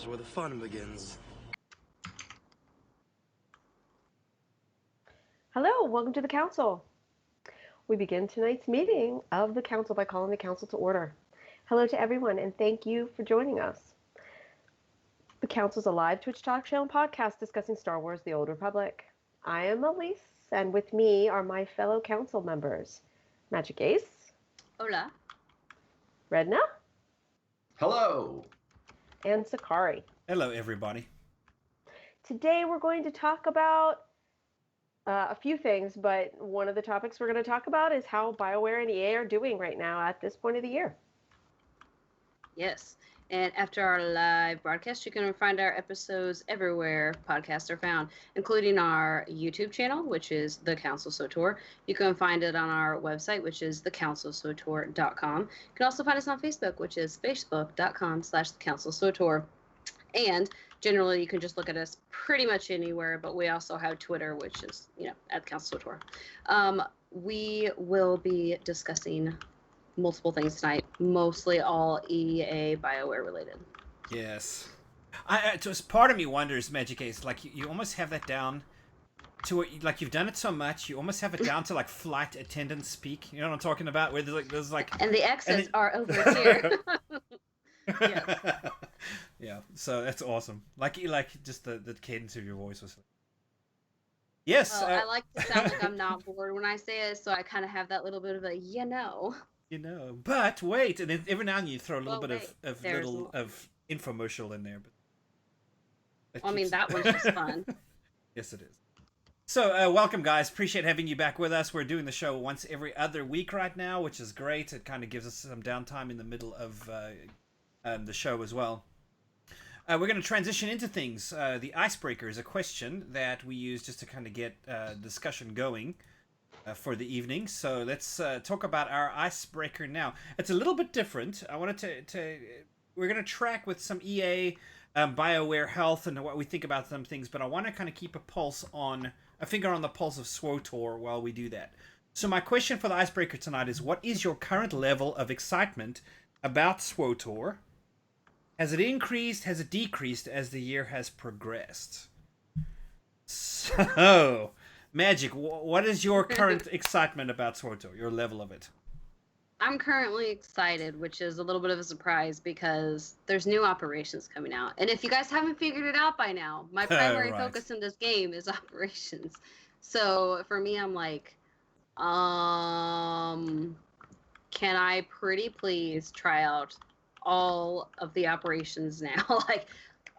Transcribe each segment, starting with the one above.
is where the fun begins. Hello, welcome to the Council. We begin tonight's meeting of the Council by calling the Council to order. Hello to everyone, and thank you for joining us. The Council is a live Twitch talk show and podcast discussing Star Wars: The Old Republic. I am Elise, and with me are my fellow Council members, Magic Ace. Hola. Redna. Hello. And Sakari. Hello, everybody. Today we're going to talk about a few things, but one of the topics we're going to talk about is how BioWare and EA are doing right now at this point of the year. Yes. And after our live broadcast, you can find our episodes everywhere podcasts are found, including our YouTube channel, which is The Council SWTOR. You can find it on our website, which is thecouncilswtor.com. You can also find us on Facebook, which is facebook.com/thecouncilswtor. And generally, you can just look at us pretty much anywhere, but we also have Twitter, which is, at Council SWTOR. We will be discussing multiple things tonight, mostly all EABioWare related. Yes. Just part of me wonders, Magic Ace, like you almost have that down to like you've done it so much, you almost have it down to like flight attendant speak. You know what I'm talking about? Where there's like and the exits are over here. Yeah. Yeah. So that's awesome. Like just the cadence of your voice was. Yes. Well, I like to sound like I'm not bored when I say it, so I kind of have that little bit of a But wait, and then every now and then you throw a little bit of infomercial in there. But that one's just fun. Yes, it is. So, welcome, guys. Appreciate having you back with us. We're doing the show once every other week right now, which is great. It kind of gives us some downtime in the middle of the show as well. We're going to transition into things. The icebreaker is a question that we use just to kind of get discussion going for the evening. So let's talk about our icebreaker now. It's a little bit different. I wanted we're going to track with some EA, BioWare health and what we think about some things, but I want to kind of keep a finger on the pulse of SWTOR while we do that. So my question for the icebreaker tonight is, what is your current level of excitement about SWTOR? Has it increased? Has it decreased as the year has progressed? So, Magic, what is your current excitement about SWTOR, your level of it? I'm currently excited, which is a little bit of a surprise because there's new operations coming out. And if you guys haven't figured it out by now, my primary focus in this game is operations. So for me, I'm like, can I pretty please try out all of the operations now? Like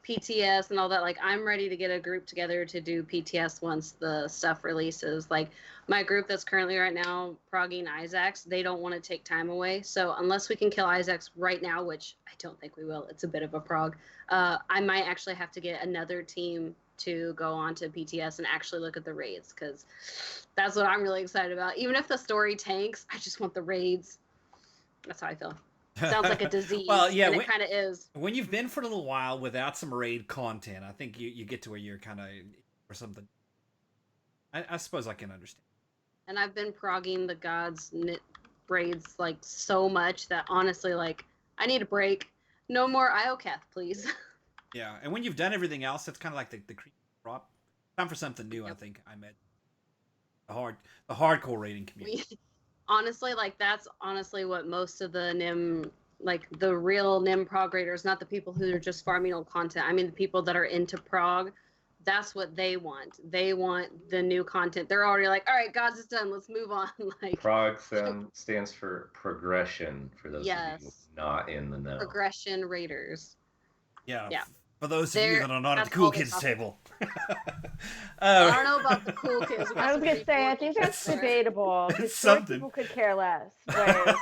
PTS and all that. Like, I'm ready to get a group together to do PTS once the stuff releases. Like, my group that's currently right now progging Isaacs, they don't want to take time away. So unless we can kill Isaacs right now, which I don't think we will, it's a bit of a prog, I might actually have to get another team to go on to PTS and actually look at the raids, because that's what I'm really excited about. Even if the story tanks, I just want the raids. That's how I feel. Sounds like a disease. Well, yeah, and it kind of is. When you've been for a little while without some raid content, I think you get to where you're kind of or something. I suppose I can understand. And I've been progging the gods raids like so much that honestly, like, I need a break. No more IOCath, please. Yeah, and when you've done everything else, it's kind of like the creep drop. Time for something new. Yep. I think I met the hardcore raiding community. Honestly, like, that's honestly what most of the NIM, like the real NIM prog raiders, not the people who are just farming old content. I mean, the people that are into prog, that's what they want. They want the new content. They're already like, all right, gods is done. Let's move on. Like, prog stands for progression, for those of you not in the know. Progression raiders. Yeah. For those of you that are not at the cool kids table. I don't know about the cool kids. I was going to say, I think that's debatable. Some people could care less. But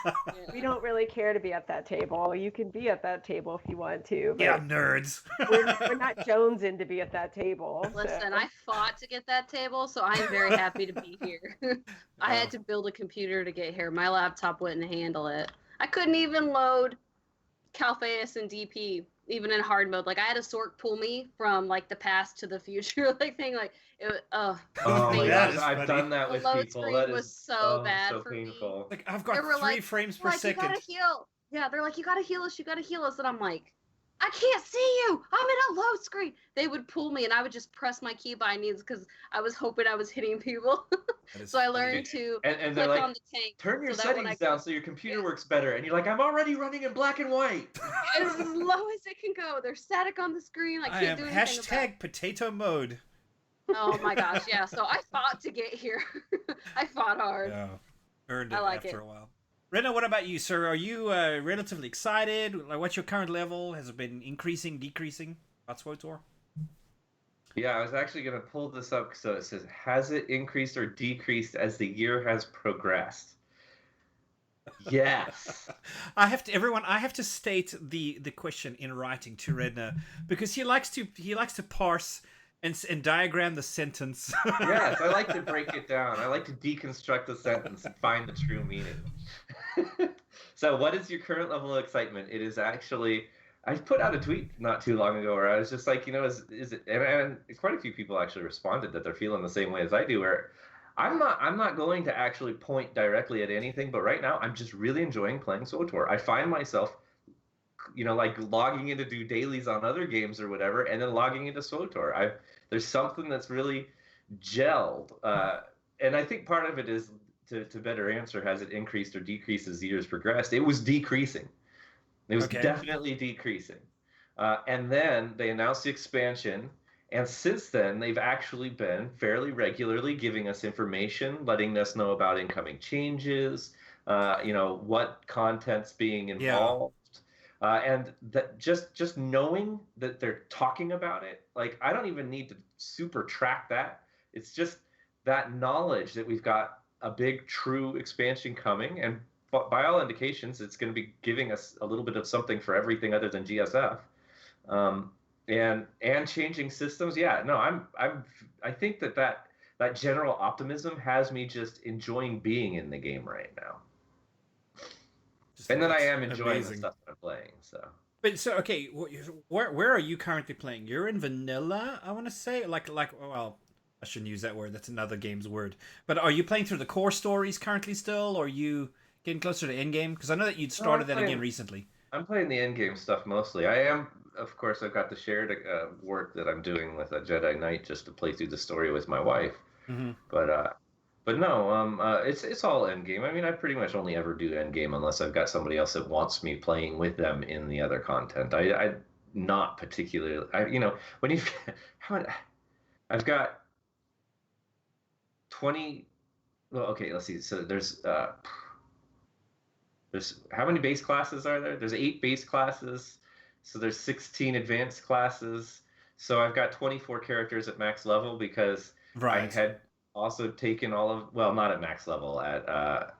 we don't really care to be at that table. You can be at that table if you want to. Yeah, nerds. We're not jonesing to be at that table. Listen, I fought to get that table, so I'm very happy to be here. I had to build a computer to get here. My laptop wouldn't handle it. I couldn't even load Calpheus and DP. Even in hard mode, like, I had a Sork pull me from like the past to the future, like thing, like it was. Oh my gosh, I've done that with load people. Screen that was so bad so for painful. Me. Like, I've got 3 frames per second. You gotta heal. Yeah, they're like, you gotta heal us. You gotta heal us, and I'm like, I can't see you. I'm in a low screen. They would pull me, and I would just press my key bindings because I was hoping I was hitting people. So I learned to and click they're like, on the tank. turn your so that when settings I down so your computer works better. And you're like, I'm already running in black and white. as low as it can go. They're static on the screen. I can't do anything about it. #potato mode. Oh my gosh, yeah. So I fought to get here. I fought hard. Yeah, earned it I like after it. a while. Rena, what about you, sir? Are you relatively excited? Like, what's your current level? Has it been increasing, decreasing? About SWTOR? Yeah, I was actually going to pull this up. So it says, has it increased or decreased as the year has progressed? Yes. I have to state the question in writing to Redna because he likes to parse and diagram the sentence. Yes, I like to break it down. I like to deconstruct the sentence and find the true meaning. So what is your current level of excitement? It is actually, I put out a tweet not too long ago where I was just like, is it, and quite a few people actually responded that they're feeling the same way as I do, where I'm not going to actually point directly at anything, but right now I'm just really enjoying playing SWTOR. I find myself, like logging in to do dailies on other games or whatever, and then logging into SWTOR. There's something that's really gelled, and I think part of it is to better answer, has it increased or decreased as the years progressed? It was decreasing. It was definitely decreasing, and then they announced the expansion. And since then, they've actually been fairly regularly giving us information, letting us know about incoming changes, what content's being involved. And that just knowing that they're talking about it, like, I don't even need to super track that. It's just that knowledge that we've got a big true expansion coming. And by all indications, it's going to be giving us a little bit of something for everything other than GSF. And changing systems. Yeah, no, I think that general optimism has me just enjoying being in the game right now. And then I am enjoying the stuff that I'm playing. So okay, where are you currently playing? You're in vanilla, I want to say. Well, I shouldn't use that word. That's another game's word. But are you playing through the core stories currently still, or are you getting closer to endgame? Because I know that you'd started that again recently. I'm playing the endgame stuff mostly. I am, of course, I've got the shared work that I'm doing with a Jedi Knight just to play through the story with my wife. Mm-hmm. But no, it's all endgame. I mean, I pretty much only ever do endgame unless I've got somebody else that wants me playing with them in the other content. I not particularly. When you, I've got 20. Well, okay, let's see. So there's how many base classes are there? There's 8 base classes. So there's 16 advanced classes. So I've got 24 characters at max level because I had also taken not at max level, at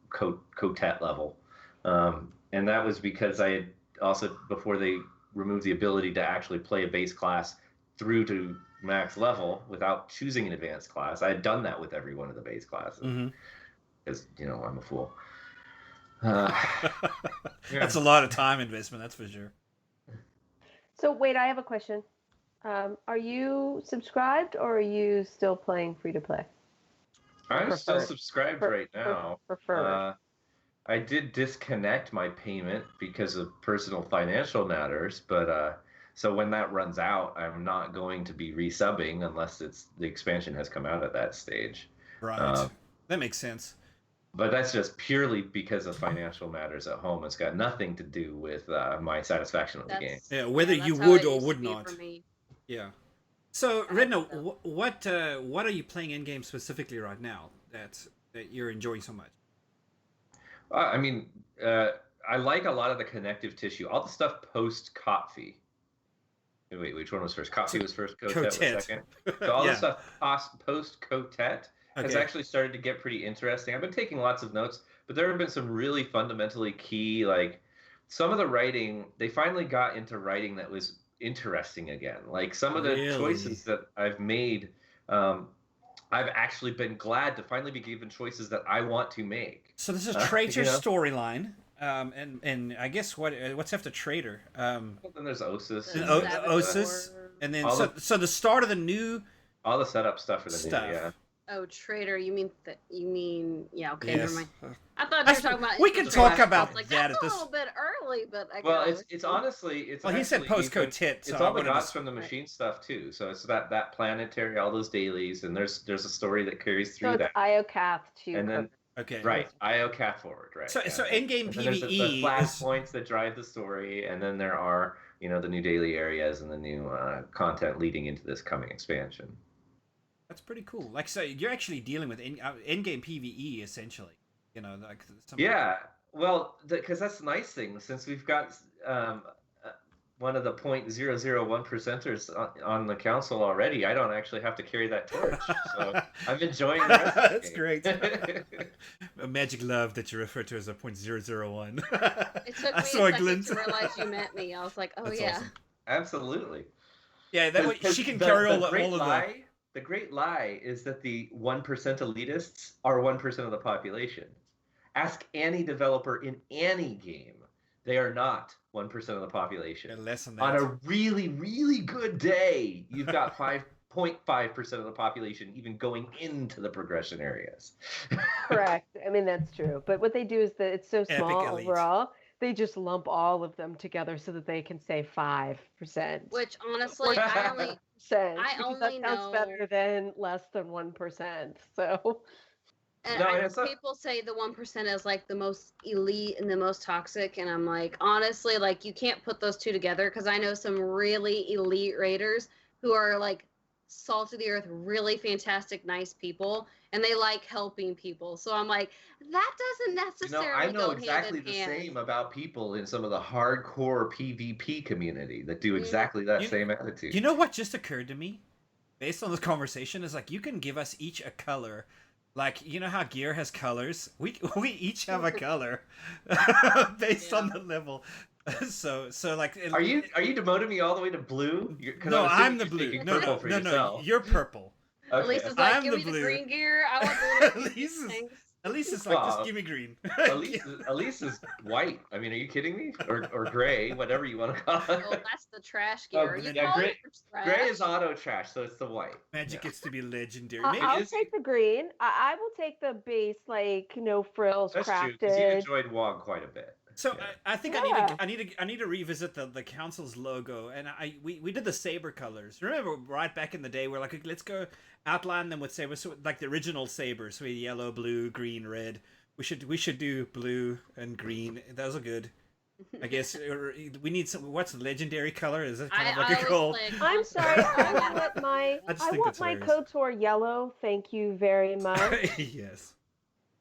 Cotet level. And that was because I had also, before they removed the ability to actually play a base class through to max level without choosing an advanced class, I had done that with every one of the base classes. Because, I'm a fool. That's a lot of time investment, that's for sure. So wait, I have a question. Are you subscribed or are you still playing free to play? I'm still subscribed right now. Preferred. I did disconnect my payment because of personal financial matters, but so when that runs out, I'm not going to be resubbing unless the expansion has come out at that stage. Right. That makes sense. But that's just purely because of financial matters at home. It's got nothing to do with my satisfaction of the game. Yeah, whether you would or would not. Yeah. So, Redna, what are you playing in game specifically right now that you're enjoying so much? I mean, I like a lot of the connective tissue, all the stuff post Kotfi. Wait, which one was first? Kotfi was first. Cotet was second. So all the stuff post Cotet has actually started to get pretty interesting. I've been taking lots of notes, but there have been some really fundamentally key, like some of the writing, they finally got into writing that was interesting again. Like some of the choices that I've made, I've actually been glad to finally be given choices that I want to make. So this is Traitor storyline. And I guess what's after Traitor? Then there's Osis. Osis. And then so the start of the new... All the setup stuff for the new, yeah. Oh, Traitor, you mean, yeah, okay, yes. never mind. I thought you were talking about... We can talk about like, that that's at this... a little bit early, but I Well, got it's honestly it's Well, he said actually postcode even- tit, so it's I all the wanted to gods from the machine stuff too. So it's that planetary, all those dailies, and there's a story that carries So through it's that, IOCath to and then Okay. right, IO cat forward, right? So Yeah. so in-game And then there's the PvE is flashpoints that drive the story, and then there are the new daily areas and the new content leading into this coming expansion. that's pretty cool. Like, so you're actually dealing with in-game PvE essentially. You know, like Yeah, well, because that's the nice thing, since we've got one of the 0.001%ers on the council already, I don't actually have to carry that torch. So I'm enjoying the rest of the That's game. great. A magic love that you refer to as a 0.001. It took I me saw a a second glint. to realize you meant me. I was like, oh That's yeah. awesome. Absolutely. Yeah, that way 'Cause she can the- carry the all great of lie, The great lie is that the 1% elitists are 1% of the population. Ask any developer in any game. They are not 1% of the population. the less than that. On a really, really good day, you've got 5.5% of the population even going into the progression areas. Correct. I mean, that's true. But what they do is that it's so Epic small elite. overall, they just lump all of them together so that they can say 5%. Which honestly, I only Percent, I because only that sounds better know- than less than 1%. So and No, I know it's not- people say the 1% is like the most elite and the most toxic, and I'm like, honestly, like you can't put those two together because I know some really elite raiders who are like salt of the earth, really fantastic, nice people, and they like helping people. So I'm like, that doesn't necessarily I know go exactly hand the in hand. same about people in some of the hardcore PvP community that do exactly that same attitude. You know what just occurred to me? Based on this conversation, is like you can give us each a color. Like, you know how gear has colors? We each have a color based on the level. So like Are you demoting me all the way to blue? 'Cause No, I'm I'm the assuming blue. you're No, purple for no, yourself. you're purple. At least it's like, I'm give the me blue. the green gear. I want the At least it's like, Well, just give me green. Elise is white. I mean, are you kidding me? Or gray, whatever you want to call it. Oh, that's the trash Oh, gear. You yeah, call gray- it trash? Gray is auto trash, so it's the white. Magic gets to be legendary. I'll is- take the green. I will take the base, like, no frills, That's true, crafted. because you enjoyed WoG quite a bit. So Yeah. I think Yeah. I need to revisit the council's logo, and we did the saber colors. Remember right back in the day, we're like, let's go outline them with sabers, so like the original sabers, so we had yellow, blue, green, red. We should do blue and green. Those are good. I guess we need some. What's the legendary color? Is it kind of like a gold? I'm sorry. I want my I just I think want it's my hilarious. KOTOR yellow. Thank you very much. Yes.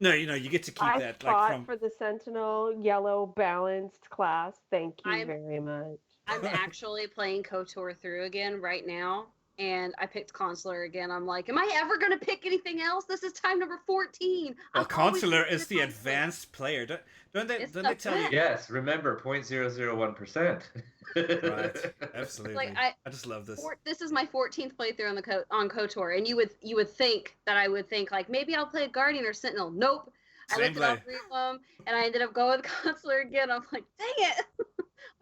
No, you get to keep I that fought like from. for the Sentinel yellow balanced class. Thank you very much. I'm actually playing KOTOR through again right now, and I picked Consular again. I'm like, am I ever going to pick anything else? This is time number 14. Well, I'm always Consular picking is the Consular. advanced player. Don't they It's don't the they tell you? best. Yes, remember 0.001%. Right. Absolutely. Like, I just love this. This is my 14th playthrough on KOTOR, and you would think that I would think like maybe I'll play Guardian or Sentinel. Nope. I Same looked at all play. three of them, and I ended up going with Consular again. I'm like, dang it.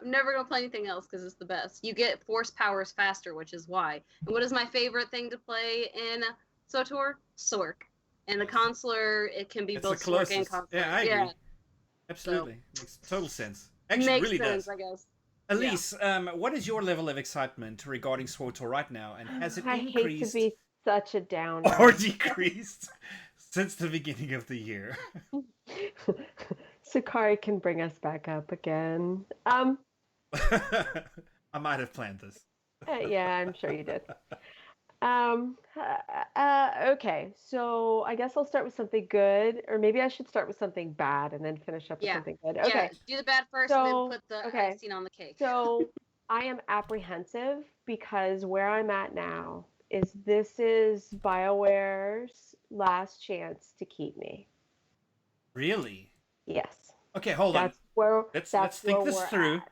I'm never going to play anything else because it's the best. You get force powers faster, which is why. And what is my favorite thing to play in SWTOR? Sork. And the Consular, it can be It's both the Sork and closest. Consular. Yeah, I agree. Absolutely. Makes total sense. Actually, Makes really sense, does. I guess. Elise, what is your level of excitement regarding SWTOR right now, and has it I hate increased to be such a downer. or decreased since the beginning of the year? Sakari can bring us back up again. I might have planned this. Yeah, I'm sure you did. Okay, so I guess I'll start with something good, or maybe I should start with something bad and then finish up with Yeah. something good. Yeah, Okay, do the bad first So, and then put the okay. icing on the cake. so I am apprehensive because where I'm at now is this is BioWare's last chance to keep me. Really? Yes, Okay, hold on. that's where Let's that's think where this we're through. at.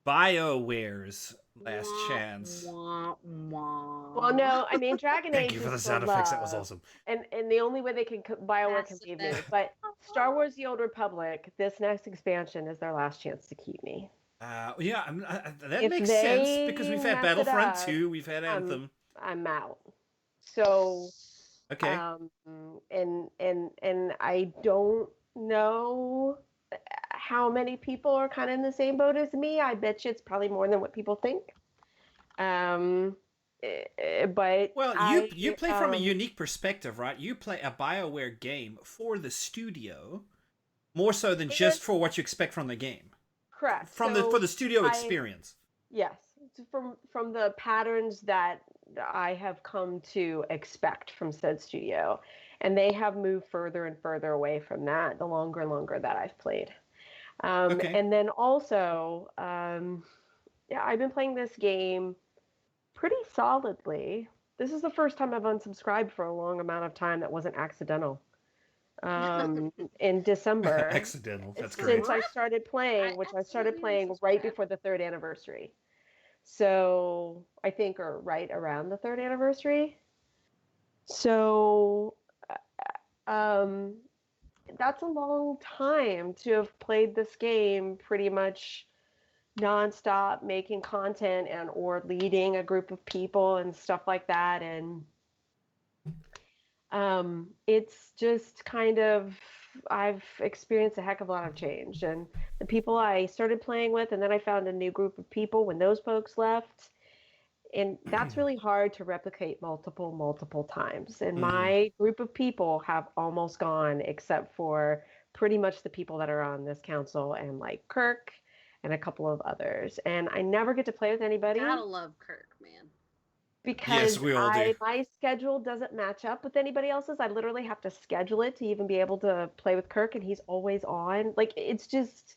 BioWare's last Wah, chance. wah, wah. Well, no, I mean Dragon Age Thank you for the is sound effects. That was love. awesome. And the only way they can BioWare can Mass leave me, Effect. but Star Wars: The Old Republic, this next expansion is their last chance to keep me. Yeah, that If makes sense they because we've had mess it Battlefront up, 2, we've had Anthem. I'm out. So, Okay. and I don't know how many people are kind of in the same boat as me. I bet you it's probably more than what people think. But Well, you play from a unique perspective, right? You play a BioWare game for the studio, more so than just for what you expect from the game. Correct. For the studio experience. Yes, from the patterns that I have come to expect from said studio, and they have moved further and further away from that the longer and longer that I've played. Okay. And then also, I've been playing this game pretty solidly. This is the first time I've unsubscribed for a long amount of time that wasn't accidental. In December. Accidental. That's great. Since I started playing, which I started playing right before the 3rd anniversary. So I think, or right around the 3rd anniversary. So that's a long time to have played this game pretty much nonstop, making content and or leading a group of people and stuff like that. And it's just kind of, I've experienced a heck of a lot of change. And the people I started playing with, and then I found a new group of people when those folks left. And that's really hard to replicate multiple times. And my group of people have almost gone, except for pretty much the people that are on this council and like Kirk and a couple of others. And I never get to play with anybody. Gotta love Kirk, man. Because yes, we all do. My schedule doesn't match up with anybody else's. I literally have to schedule it to even be able to play with Kirk, and he's always on. Like, it's just,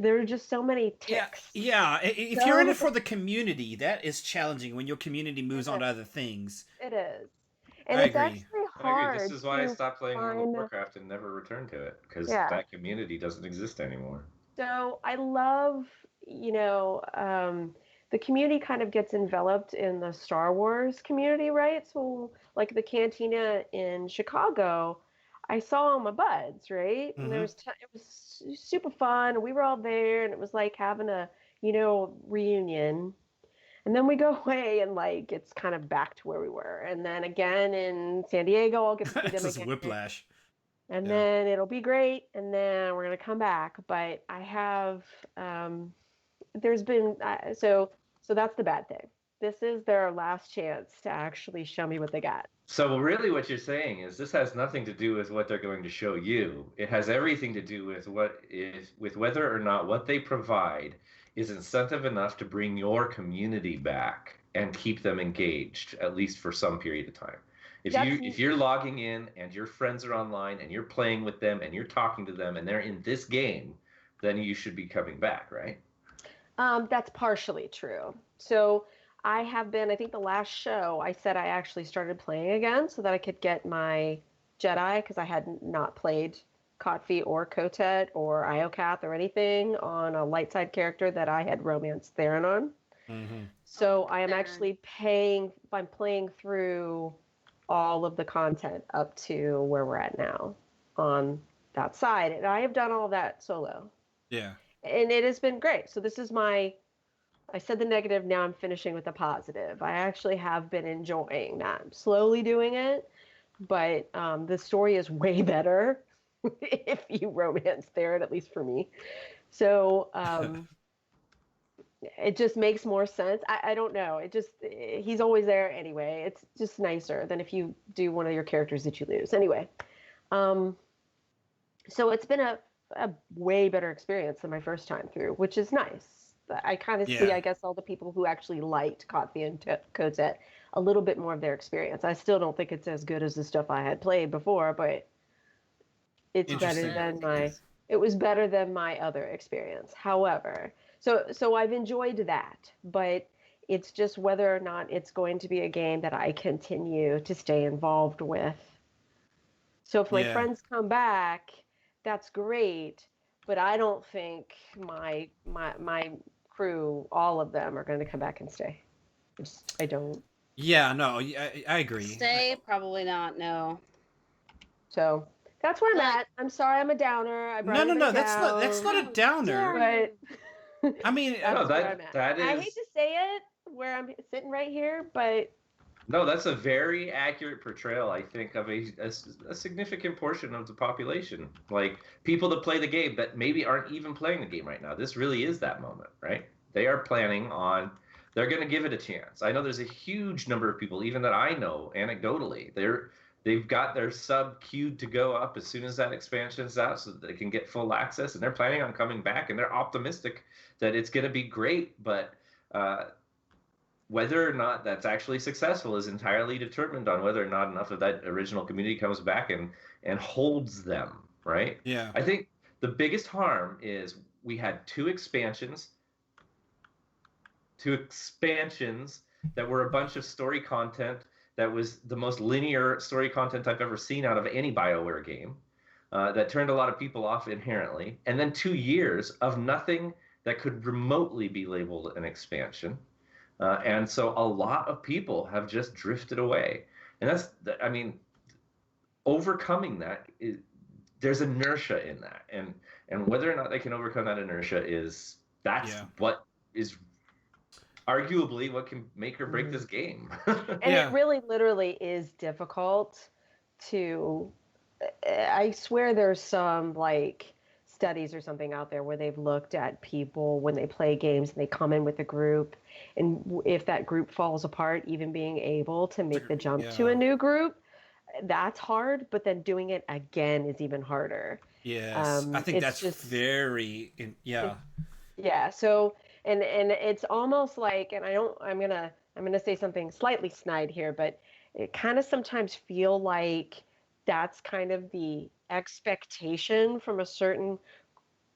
there are just so many ticks. Yeah. If you're in it for the community, that is challenging when your community moves on to other things. It is. And I it's agree. actually hard. This is why I stopped playing World of find- Warcraft and never returned to it, because that community doesn't exist anymore. So I love, the community kind of gets enveloped in the Star Wars community, right? So like the Cantina in Chicago, I saw all my buds, right? And there was it was super fun. We were all there, and it was like having a, reunion. And then we go away, and like it's kind of back to where we were. And then again in San Diego, I'll get to see them This is again. whiplash. And then it'll be great, and then we're gonna come back. But I have, there's been so that's the bad thing. This is their last chance to actually show me what they got. So really what you're saying is this has nothing to do with what they're going to show you. It has everything to do with with whether or not what they provide is incentive enough to bring your community back and keep them engaged, at least for some period of time. If you're logging in and your friends are online and you're playing with them and you're talking to them and they're in this game, then you should be coming back, right? That's partially true. So I have been, I think the last show I said I actually started playing again so that I could get my Jedi, because I had not played Kotfi or Kotet or Iokath or anything on a light side character that I had romanced Theron on. So I am actually I'm playing through all of the content up to where we're at now on that side. And I have done all that solo. Yeah. And it has been great. So this is I said the negative, now I'm finishing with the positive. I actually have been enjoying that. I'm slowly doing it, but the story is way better if you romance Theron, at least for me. So it just makes more sense. I don't know. He's always there anyway. It's just nicer than if you do one of your characters that you lose. Anyway, so it's been a way better experience than my first time through, which is nice. I kind of see, I guess, all the people who actually liked Kotfi and Kotet a little bit more of their experience. I still don't think it's as good as the stuff I had played before, but it's better than it was better than my other experience. However, so I've enjoyed that, but it's just whether or not it's going to be a game that I continue to stay involved with. So if my friends come back, that's great, but I don't think my crew, all of them, are going to come back and stay. I don't. Yeah, no, I agree. Stay? Probably not, no. So that's where I'm at. I'm sorry I'm a downer. No, that's not a downer. But I mean, that is. I hate to say it where I'm sitting right here, but No, that's a very accurate portrayal, I think, of a significant portion of the population. Like people that play the game that maybe aren't even playing the game right now. This really is that moment, right? They are planning on, they're going to give it a chance. I know there's a huge number of people, even that I know anecdotally, they've got their sub queued to go up as soon as that expansion's out so that they can get full access, and they're planning on coming back, and they're optimistic that it's going to be great, but whether or not that's actually successful is entirely determined on whether or not enough of that original community comes back and holds them, right? Yeah. I think the biggest harm is we had two expansions that were a bunch of story content that was the most linear story content I've ever seen out of any BioWare game, that turned a lot of people off inherently, and then 2 years of nothing that could remotely be labeled an expansion. And so a lot of people have just drifted away. And I mean, overcoming that, there's inertia in that. And whether or not they can overcome that inertia that's what is arguably what can make or break this game. And it really literally is difficult to, I swear there's some like studies or something out there where they've looked at people when they play games and they come in with a group, and if that group falls apart, even being able to make the jump to a new group, that's hard, but then doing it again is even harder. Yes, I think that's just very yeah. So and it's almost like, and I'm gonna say something slightly snide here, but it kind of sometimes feel like that's kind of the expectation from a certain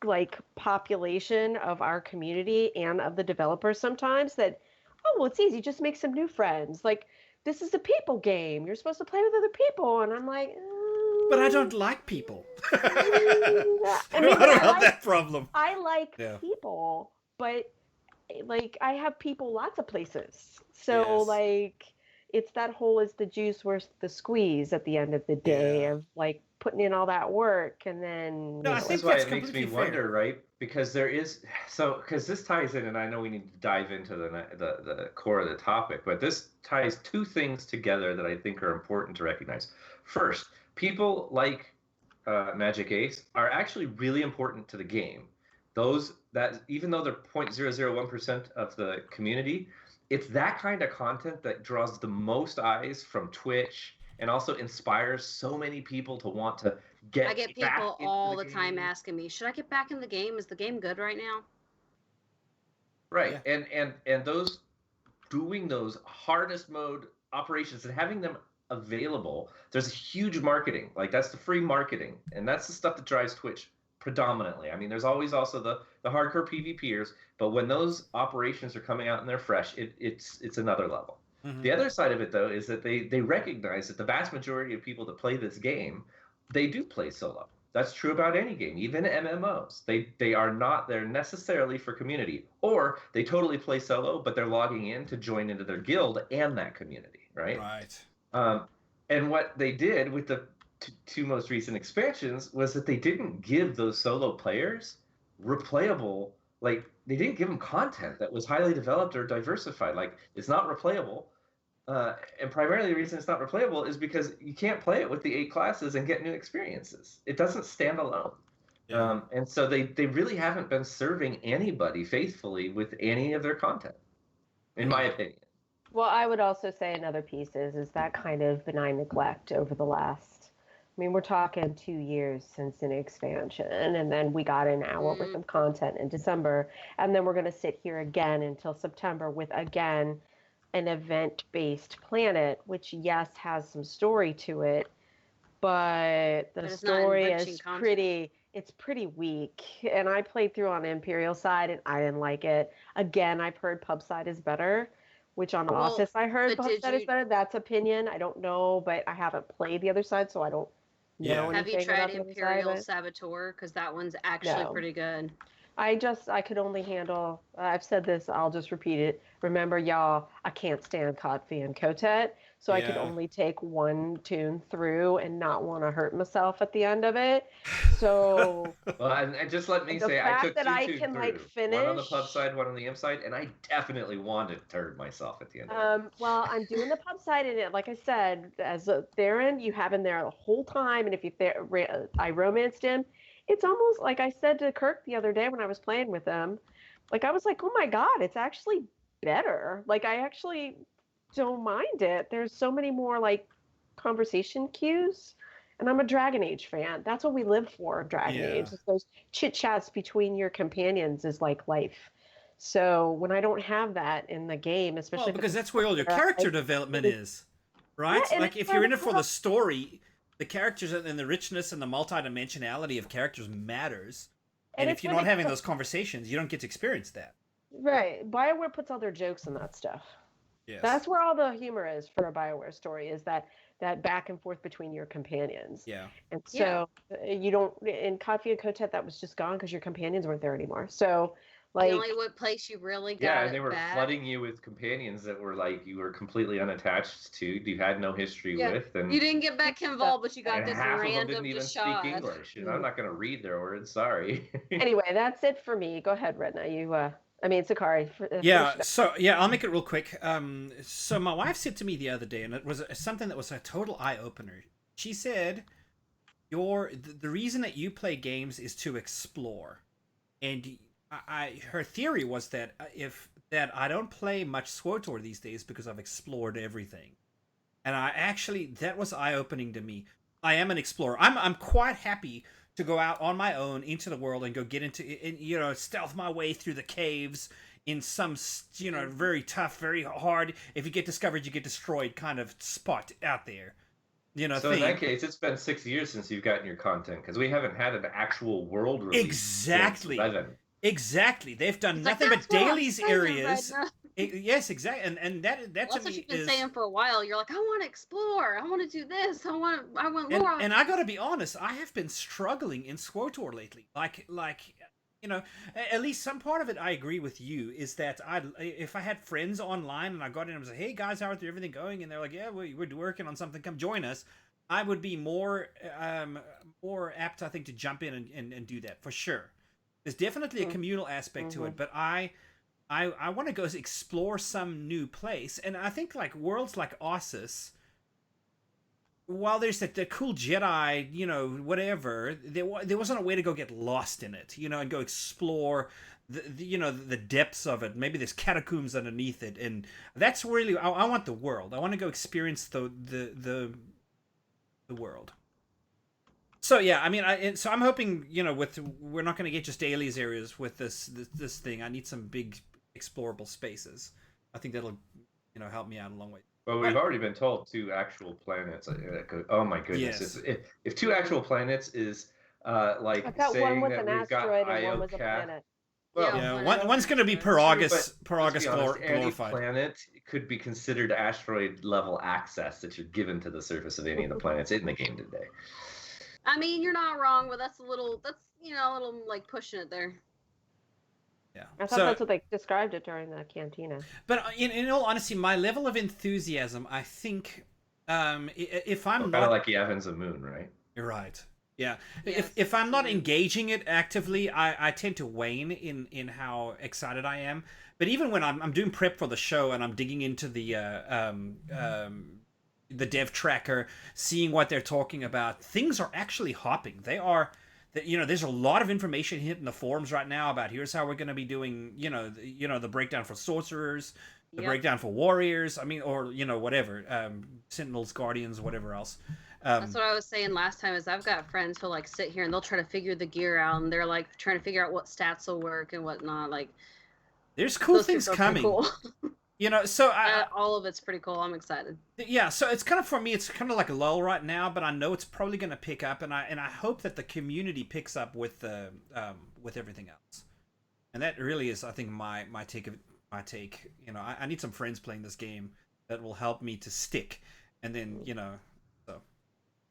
like population of our community and of the developers sometimes, that, oh, well, it's easy, just make some new friends. Like, this is a people game, you're supposed to play with other people. And I'm like, but I don't like people. I mean, I don't have that problem. I like people, but like I have people lots of places. So like it's that whole is the juice worth the squeeze at the end of the day of like putting in all that work, and then I think that's why it makes me wonder, right? Because because this ties in, and I know we need to dive into the core of the topic, but this ties two things together that I think are important to recognize. First, people like Magic Ace are actually really important to the game. Those that even though they're 0.001% of the community, it's that kind of content that draws the most eyes from Twitch and also inspires so many people to want to get. I get people all the time asking me, should I get back in the game? Is the game good right now? Right. Yeah. And those doing those hardest mode operations and having them available, there's huge marketing. Like that's the free marketing, and that's the stuff that drives Twitch predominantly. I mean, there's always also the hardcore PvPers, but when those operations are coming out and they're fresh, it's another level. Mm-hmm. The other side of it, though, is that they recognize that the vast majority of people that play this game, they do play solo. That's true about any game, even MMOs. They are not there necessarily for community, or they totally play solo, but they're logging in to join into their guild and that community, right? Right. And what they did with the two most recent expansions was that they didn't give those solo players replayable, like they didn't give them content that was highly developed or diversified. Like it's not replayable. And primarily the reason it's not replayable is because you can't play it with the 8 classes and get new experiences. It doesn't stand alone. Yeah. And so they really haven't been serving anybody faithfully with any of their content, in my opinion. Well, I would also say another piece is that kind of benign neglect over the last, I mean, we're talking 2 years since an expansion, and then we got an hour worth of content in December, and then we're going to sit here again until September with, again, an event-based planet, which, yes, has some story to it, but the story is pretty weak. And I played through on Imperial side, and I didn't like it. Again, I've heard pub side is better, which on Office I heard pub side is better. That's opinion. I don't know, but I haven't played the other side, so I don't know anything. Have you tried Imperial SWTOR? Because that one's actually pretty good. I could only handle, I've said this, I'll just repeat it. Remember, y'all, I can't stand Kotfi and Kotet. so I could only take one tune through and not want to hurt myself at the end of it. So Well, and just let me the say, I fact took that two I tunes can like through. One on the finish. pub side, one on the imp side, and I definitely wanted to hurt myself at the end of it. Well, I'm doing the pub side in it. Like I said, as a Theron, you have him there the whole time, and if you I romanced him, it's almost like I said to Kirk the other day when I was playing with him. Like I was like, oh my god, it's actually better. Like I actually don't mind it. There's so many more like conversation cues. And I'm a Dragon Age fan. That's what we live for, Dragon Age. It's those chit chats between your companions is like life. So when I don't have that in the game, especially because that's where all your character development is, right? Yeah, like if you're in it for the story, the characters and the richness and the multidimensionality of characters matters. And if you're not having those conversations, you don't get to experience that. Right. BioWare puts all their jokes in that stuff. Yes. That's where all the humor is for a BioWare story, is that back and forth between your companions. Yeah. And so you don't, in Coffee and Kotet, that was just gone because your companions weren't there anymore. So like the only place you really got yeah, and they were flooding you with companions that were like you were completely unattached to, you had no history with, and you didn't get back involved, but you got and this half random of them didn't even speak English, and I'm not going to read their words. Sorry. Anyway, that's it for me. Go ahead, Redna. You, I mean, Sakari. I'll make it real quick. So my wife said to me the other day, and it was something that was a total eye opener. She said, the reason that you play games is to explore, and her theory was that I don't play much SWTOR these days because I've explored everything, and that was eye opening to me. I am an explorer. I'm quite happy to go out on my own into the world and go get into stealth my way through the caves in some very tough, very hard, if you get discovered you get destroyed kind of spot out there. So in that case, it's been 6 years since you've gotten your content, because we haven't had an actual world release. Exactly. They've done nothing but dailies areas. Yes, exactly, and that's what you've been saying for a while. You're like, I want to explore. I want to do this. I want more. And I got to be honest, I have been struggling in SWTOR lately. Like at least some part of it I agree with you is that if I had friends online and I got in and was like, hey guys, how's everything going? And they're like, yeah, we're working on something. Come join us. I would be more apt, I think, to jump in and do that for sure. There's definitely a communal aspect to it, but I want to go explore some new place, and I think like worlds like Ossus, while there's the cool Jedi, whatever, there wasn't a way to go get lost in it, and go explore the depths of it. Maybe there's catacombs underneath it, and that's really I want the world. I want to go experience the world. So yeah, I mean, I'm hoping we're not going to get just dailies areas with this thing. I need some big explorable spaces. I think that'll help me out a long way. Well, we've already been told 2 actual planets. Oh my goodness! Yes. If 2 actual planets is like saying that we've got IOCAT. Well, one's going to be Paragus glorified. Any planet could be considered asteroid level access that you're given to the surface of any of the planets in the game today. I mean, you're not wrong, but that's a little like pushing it there. Yeah. I thought that's what they described it during the cantina. But in all honesty, my level of enthusiasm, I think, if I'm not kind of like the Evans of Moon, right? You're right. Yeah. Yes. If I'm not engaging it actively, I tend to wane in how excited I am. But even when I'm doing prep for the show and I'm digging into the dev tracker, seeing what they're talking about, things are actually hopping. They are, there's a lot of information hitting the forums right now about here's how we're going to be doing, the breakdown for sorcerers, the breakdown for warriors. I mean, or whatever, sentinels, guardians, whatever else. That's what I was saying last time. Is I've got friends who like sit here and they'll try to figure the gear out, and they're like trying to figure out what stats will work and whatnot. Like, there's cool things coming. Cool. So all of it's pretty cool. I'm excited. Yeah, so it's kind of, for me, it's kind of like a lull right now, but I know it's probably going to pick up, and I hope that the community picks up with everything else. And that really is, I think, my take. I need some friends playing this game that will help me to stick, and then so.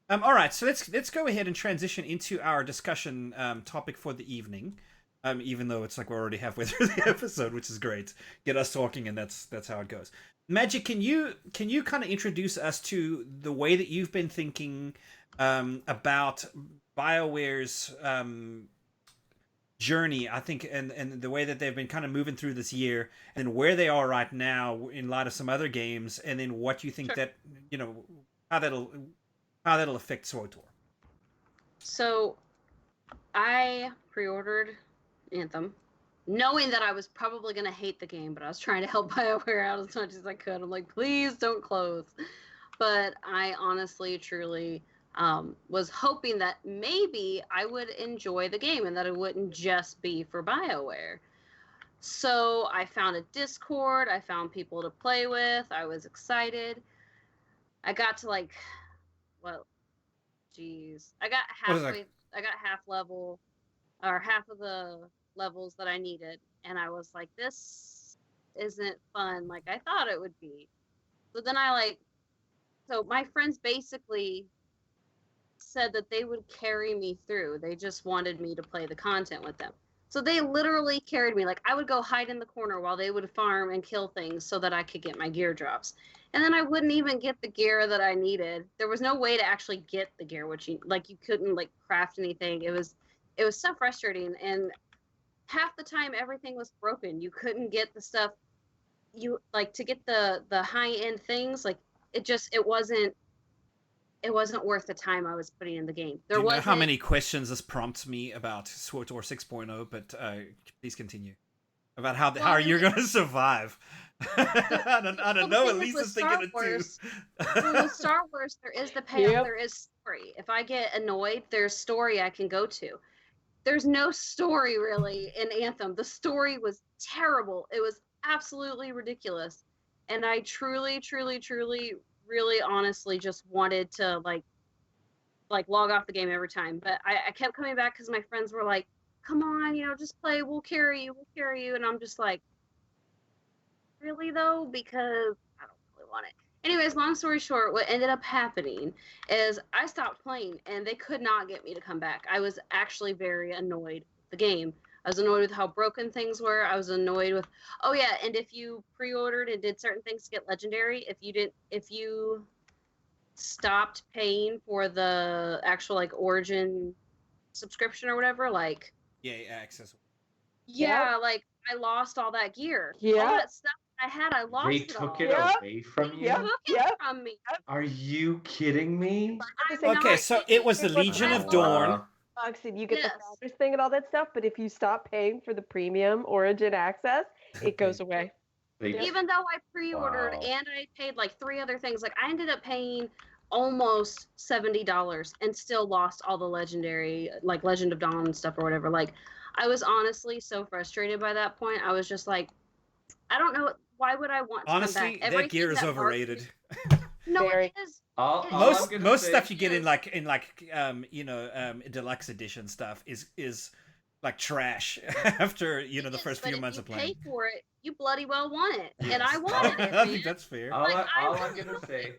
All right, so let's go ahead and transition into our discussion topic for the evening. even though it's like we're already halfway through the episode, which is great. Get us talking, and that's how it goes. Magic, can you kind of introduce us to the way that you've been thinking about BioWare's journey, I think, and the way that they've been kind of moving through this year, and where they are right now in light of some other games, and then what you think that how that'll affect SWTOR. So, I pre-ordered Anthem, knowing that I was probably going to hate the game, but I was trying to help BioWare out as much as I could. I'm like, please don't close. But I honestly, truly was hoping that maybe I would enjoy the game and that it wouldn't just be for BioWare. So I found a Discord. I found people to play with. I was excited. I got to I got halfway. I got half level, or half of the levels that I needed, and I was like, this isn't fun like I thought it would be. So then so my friends basically said that they would carry me through. They just wanted me to play the content with them. So they literally carried me. Like, I would go hide in the corner while they would farm and kill things so that I could get my gear drops. And then I wouldn't even get the gear that I needed. There was no way to actually get the gear, which you couldn't craft anything. It was so frustrating. And half the time everything was broken. You couldn't get the stuff to get the high end things. It wasn't worth the time I was putting in the game. Do you know how many questions this prompts me about SWTOR 6.0, but please continue. About how are you going to survive? I don't know. At least it's thinking it too. With Star Wars, there is the payoff. There is story. If I get annoyed, there's story I can go to. There's no story really in Anthem. The story was terrible. It was absolutely ridiculous. And I truly, truly, truly, really honestly just wanted to log off the game every time. But I kept coming back because my friends were like, come on, just play, we'll carry you. And I'm just like, really though? Because I don't really want it. Anyways, long story short, what ended up happening is I stopped playing and they could not get me to come back. I was actually very annoyed with the game. I was annoyed with how broken things were. I was annoyed with, oh yeah, and if you pre-ordered and did certain things to get legendary, if you stopped paying for the actual origin subscription or whatever, EA access. Yeah, I lost all that gear. Yeah. All that stuff I had, I lost They it all. took it away from you? They took it from me. Are you kidding me? Okay, so it was the Legion of Dorn. And you get the founders thing and all that stuff, but if you stop paying for the premium origin access, it goes away. Even though I pre-ordered and I paid 3 other things, I ended up paying almost $70 and still lost all the legendary, Legend of Dawn and stuff or whatever. I was honestly so frustrated by that point. I was just like, I don't know, why would I want to honestly, come back? that gear is overrated. No, it is. Most stuff you get in deluxe edition stuff is trash after the first few months of playing. If you pay for it, you bloody well want it, and I wanted it. I think that's fair. All I'm gonna say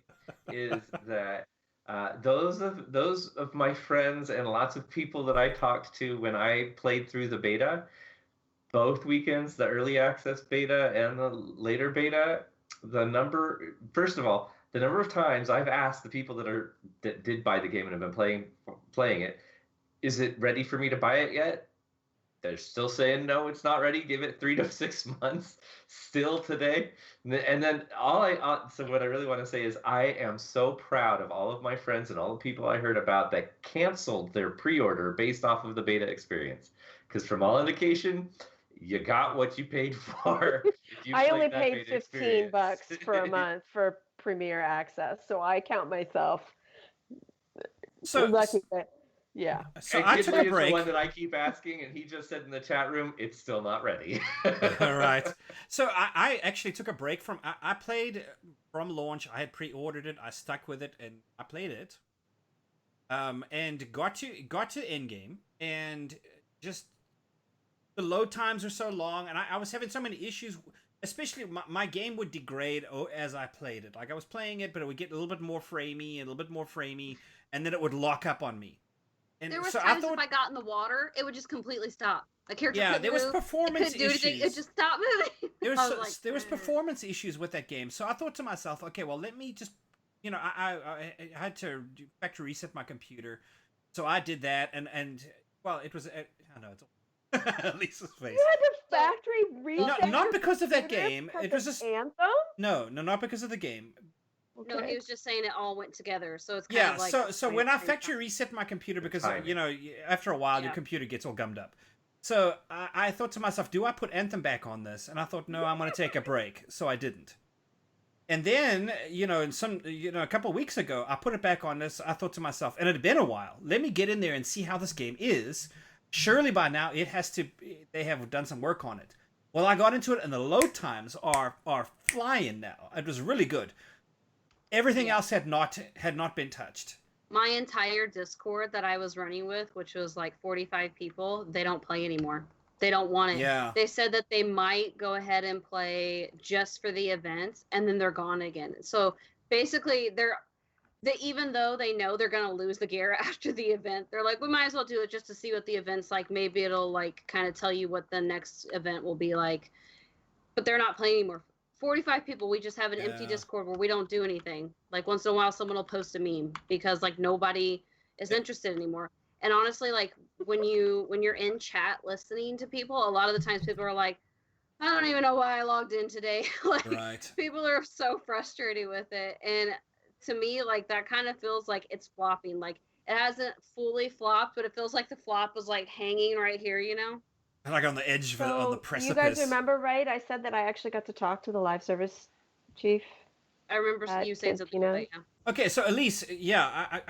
is that those of my friends and lots of people that I talked to when I played through the beta, both weekends, the early access beta and the later beta, the number of times I've asked the people that did buy the game and have been playing it, is it ready for me to buy it yet? They're still saying no, it's not ready. Give it 3 to 6 months. Still today, and then so what I really want to say is I am so proud of all of my friends and all the people I heard about that canceled their pre-order based off of the beta experience. Because from all indication, you got what you paid for. I only paid $15 for a month for Premier access, so I count myself lucky that. Yeah. So I took a break. The one that I keep asking, and he just said in the chat room, it's still not ready. All right. So I actually took a break from. I played from launch. I had pre-ordered it. I stuck with it, and I played it. And got to endgame, and just the load times are so long, and I was having so many issues. Especially my game would degrade as I played it. I was playing it, but it would get a little bit more framey, and then it would lock up on me. And There was so times I thought, if I got in the water, it would just completely stop. The character yeah, couldn't there was move. performance It couldn't do anything. It issues. just stopped moving. There was performance issues with that game. So I thought to myself, okay, well, let me just, I had to factory reset my computer. So I did that, and well, it was, I don't know, it's Lisa's face. You had to factory reset. Not because of that computer game. because It was of just Anthem. no, not because of the game. No, Okay. he was just saying it all went together. So it's kind Yeah, of like so when I factory reset my computer, because Timing. after a while your Yeah. computer gets all gummed up. So I thought to myself, do I put Anthem back on this? And I thought, no, I'm going to take a break. So I didn't. And then, a couple of weeks ago, I put it back on this. I thought to myself, and it had been a while. Let me get in there and see how this game is. Surely by now they have done some work on it. Well, I got into it, and the load times are flying now. It was really good. Everything else had not been touched. my entire Discord that I was running with, which was like 45 people, they don't play anymore. They don't want it. Yeah. They said that they might go ahead and play just for the events, and then they're gone again. So basically, even though they know they're gonna lose the gear after the event, they're like, we might as well do it just to see what the event's like. Maybe it'll like kind of tell you what the next event will be like. But they're not playing anymore. 45 people, we just have an empty Discord where we don't do anything. Like once in a while someone will post a meme because like nobody is interested anymore. And honestly, like when you're in chat listening to people, a lot of the times people are like, I don't even know why I logged in today. Like Right. people are so frustrated with it. And to me, like that kind of feels like it's flopping. Like it hasn't fully flopped, but it feels like the flop was like hanging right here, you know? Like on the edge of the precipice. You guys remember, right? I said that I actually got to talk to the live service chief. I remember you saying something about that, yeah. Okay, so Elise, yeah,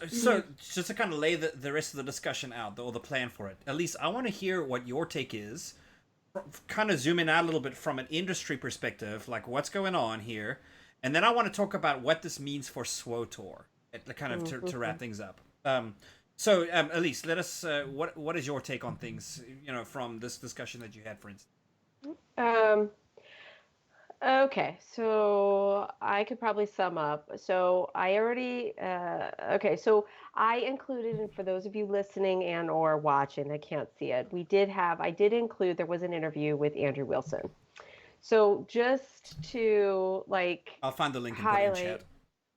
so just to kind of lay the rest of the discussion out, or the plan for it, Elise, I want to hear what your take is, kind of zooming out a little bit from an industry perspective, like what's going on here, and then I want to talk about what this means for SWTOR, kind of to wrap things up. So, Elise, let us, what is your take on things, from this discussion that you had, for instance? Okay, so I could probably sum up. So I already, so I included, and for those of you listening and or watching, I can't see it, I did include, there was an interview with Andrew Wilson. So just to I'll find the link and put it in chat.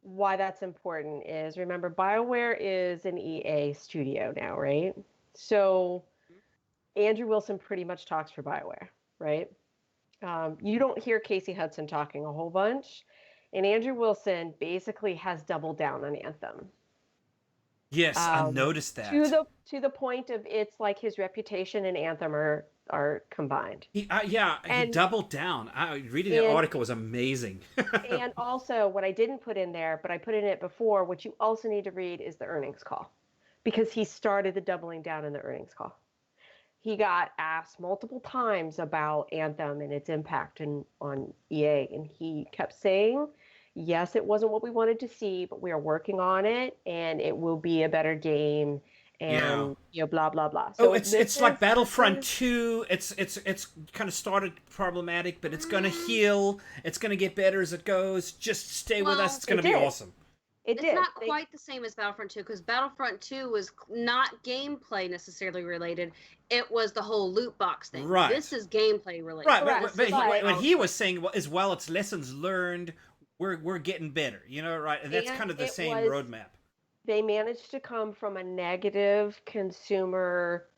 Why that's important is, remember, BioWare is an EA studio now, right? So Andrew Wilson pretty much talks for BioWare, right? You don't hear Casey Hudson talking a whole bunch, and Andrew Wilson basically has doubled down on Anthem. Yes, I noticed that. To the point of it's like his reputation and Anthem are combined. He doubled down. Reading the article was amazing. And also, what I didn't put in there, but I put in it before, what you also need to read is the earnings call, because he started the doubling down in the earnings call. He got asked multiple times about Anthem and its impact on EA, and he kept saying, yes, it wasn't what we wanted to see, but we are working on it, and it will be a better game, and blah blah blah. So it's like Battlefront 2. It's kind of started problematic, but it's gonna heal. It's gonna get better as it goes. Just stay with us. It's gonna be awesome. It's not quite the same as Battlefront 2, because Battlefront 2 was not gameplay necessarily related. It was the whole loot box thing. Right. This is gameplay related. Right, but what he was saying as well, it's lessons learned. We're getting better, right? And that's kind of the same roadmap. They managed to come from a negative consumer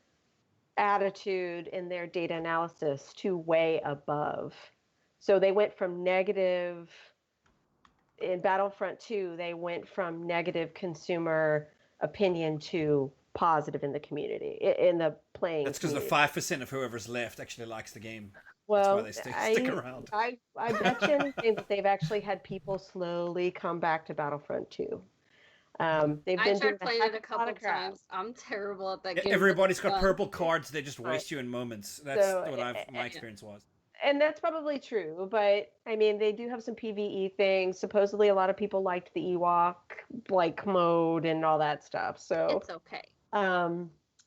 attitude in their data analysis to way above. So they went from negative. In Battlefront 2, they went from negative consumer opinion to positive in the community, in the playing. That's because the 5% of whoever's left actually likes the game. Well, that's why they stick around. I bet you anything that they've actually had people slowly come back to Battlefront 2. They've been tried playing it a couple times. I'm terrible at that game. Everybody's got purple cards. They just waste you in moments. That's what my experience was. And that's probably true, but I mean, they do have some PvE things. Supposedly, a lot of people liked the Ewok mode and all that stuff. So it's okay.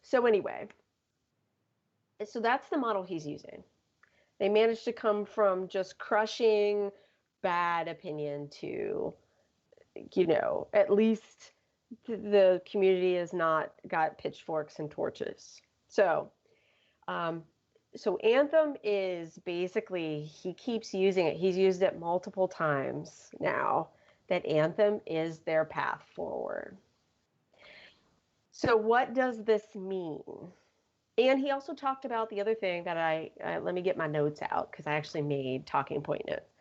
So anyway, so that's the model he's using. They managed to come from just crushing bad opinion to, at least the community has not got pitchforks and torches. So, so Anthem is basically, he keeps using it. He's used it multiple times now, that Anthem is their path forward. So what does this mean? And he also talked about the other thing that let me get my notes out because I actually made talking point notes.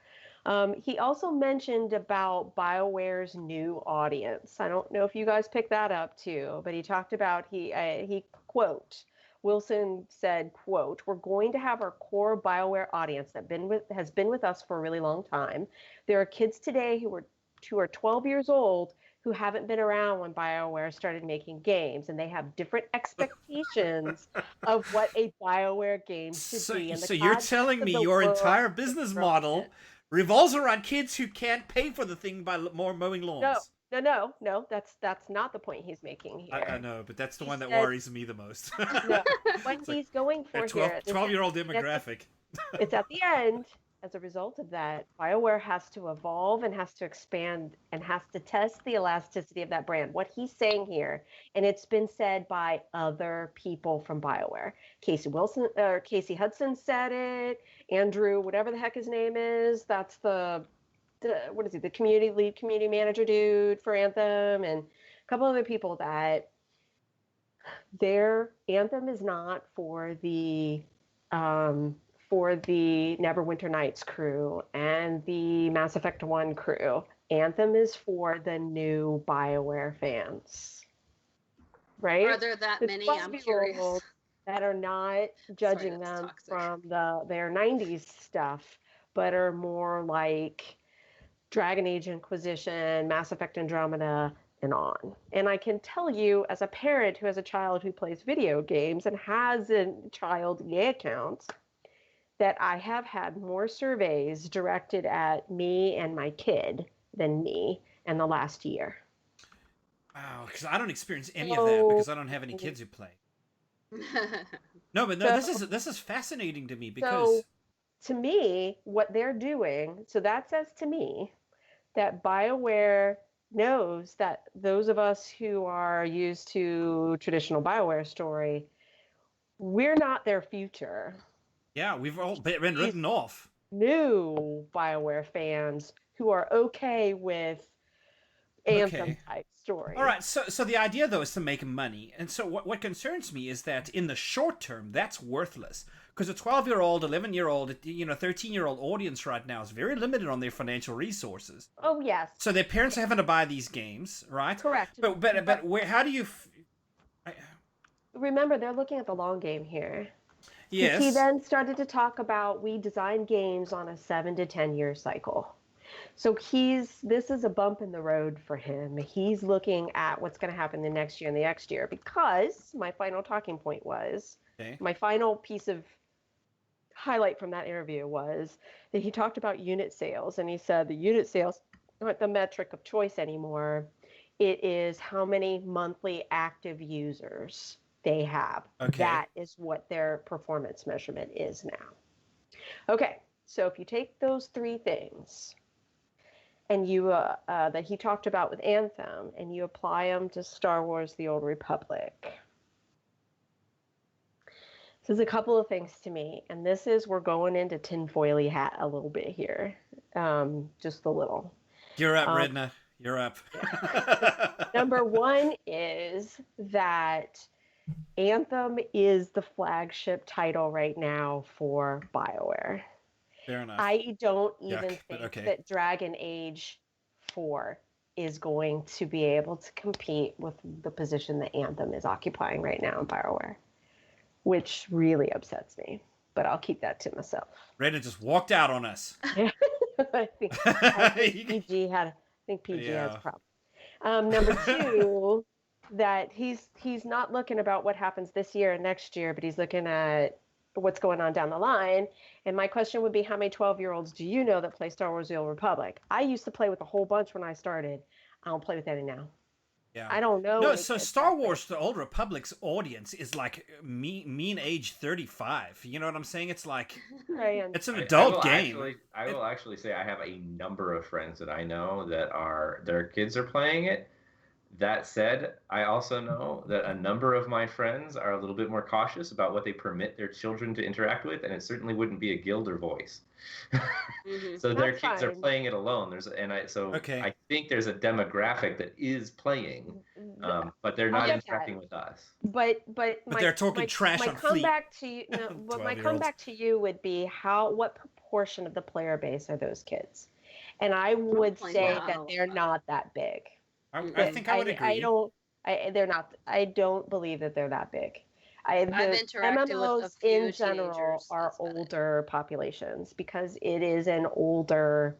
He also mentioned about BioWare's new audience. I don't know if you guys picked that up too, but he talked about, he quote, Wilson said, quote, "We're going to have our core BioWare audience that has been with us for a really long time. There are kids today who are 12 years old who haven't been around when BioWare started making games, and they have different expectations of what a BioWare game should be." And so you're telling me your entire business model revolves around kids who can't pay for the thing by more mowing lawns? No. That's not the point he's making here. I know, but that's the one that worries me the most. No, what he's going for here, 12-year-old demographic. It's at the end. As a result of that, BioWare has to evolve and has to expand and has to test the elasticity of that brand. What he's saying here, and it's been said by other people from BioWare. Casey Hudson said it. Andrew, whatever the heck his name is, that's the what is he? The lead community manager dude for Anthem, and a couple other people that their Anthem is not for the Neverwinter Nights crew and the Mass Effect 1 crew. Anthem is for the new BioWare fans. Right? Are there that many? I'm curious. That are not judging them from their 90s stuff, but are more like Dragon Age Inquisition, Mass Effect Andromeda, and on. And I can tell you, as a parent who has a child who plays video games and has a child EA account, that I have had more surveys directed at me and my kid than me in the last year. Wow, because I don't experience any of that because I don't have any kids who play. This is fascinating to me because to me, what they're doing, so that says to me that BioWare knows that those of us who are used to traditional BioWare story, we're not their future. Yeah, we've all been written off. New BioWare fans who are okay with Anthem type story. All right, so the idea though is to make money, and so what concerns me is that in the short term that's worthless because a 12-year-old, 11-year-old, 13-year-old audience right now is very limited on their financial resources. Oh yes. So their parents are having to buy these games, right? Correct. But where? How do you? Remember, they're looking at the long game here. Yes. He then started to talk about we design games on a 7 to 10 year cycle. So this is a bump in the road for him. He's looking at what's going to happen the next year and the next year because my final talking point was, my final piece of highlight from that interview was that he talked about unit sales, and he said the unit sales aren't the metric of choice anymore. It is how many monthly active users they have. Okay. That is what their performance measurement is now. Okay, so if you take those three things and you that he talked about with Anthem and you apply them to Star Wars: The Old Republic, this is a couple of things to me, and this is, we're going into tinfoily hat a little bit here, just a little. You're up, Redna. You're up. Number one is that Anthem is the flagship title right now for BioWare. Fair enough. I don't even think that Dragon Age 4 is going to be able to compete with the position that Anthem is occupying right now in BioWare, which really upsets me. But I'll keep that to myself. Redna just walked out on us. I think PG has a problem. Number two, that he's not looking about what happens this year and next year, but he's looking at what's going on down the line. And my question would be, how many 12-year-olds do you know that play Star Wars: The Old Republic? I used to play with a whole bunch when I started. I don't play with any now. Yeah. I don't know. No, so Star Wars: The Old Republic's audience is like mean age 35. You know what I'm saying? It's like it's an adult game. I will actually say I have a number of friends that I know that their kids are playing it. That said, I also know that a number of my friends are a little bit more cautious about what they permit their children to interact with, and it certainly wouldn't be a guild or voice. So their That's kids are fine. playing it alone. Okay. I think there's a demographic that is playing, but they're I'll not get interacting that. with us. But they're talking trash my on Fleet. comeback to you, no, but my 12-year-olds. comeback to you would be what proportion of the player base are those kids? And I would Probably say not that a they're lot. not that big. I think I would agree. They're not. I don't believe that they're that big. I've The interacted with a MMOs few in general teenagers. are That's about it. older populations because it is an older.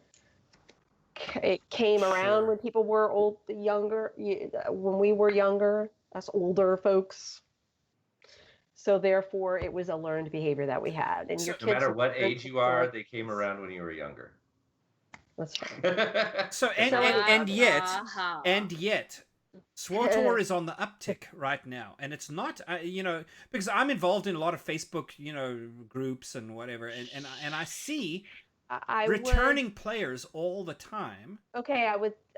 It came around Sure. when people were younger. When we were younger, us older folks. So therefore, it was a learned behavior that we had. And So- your No kids matter what learn age to you are, select- they came around when you were younger. That's fine. So and yet, SWTOR is on the uptick right now, and it's not, because I'm involved in a lot of Facebook, groups and whatever, and I see returning players all the time. Okay,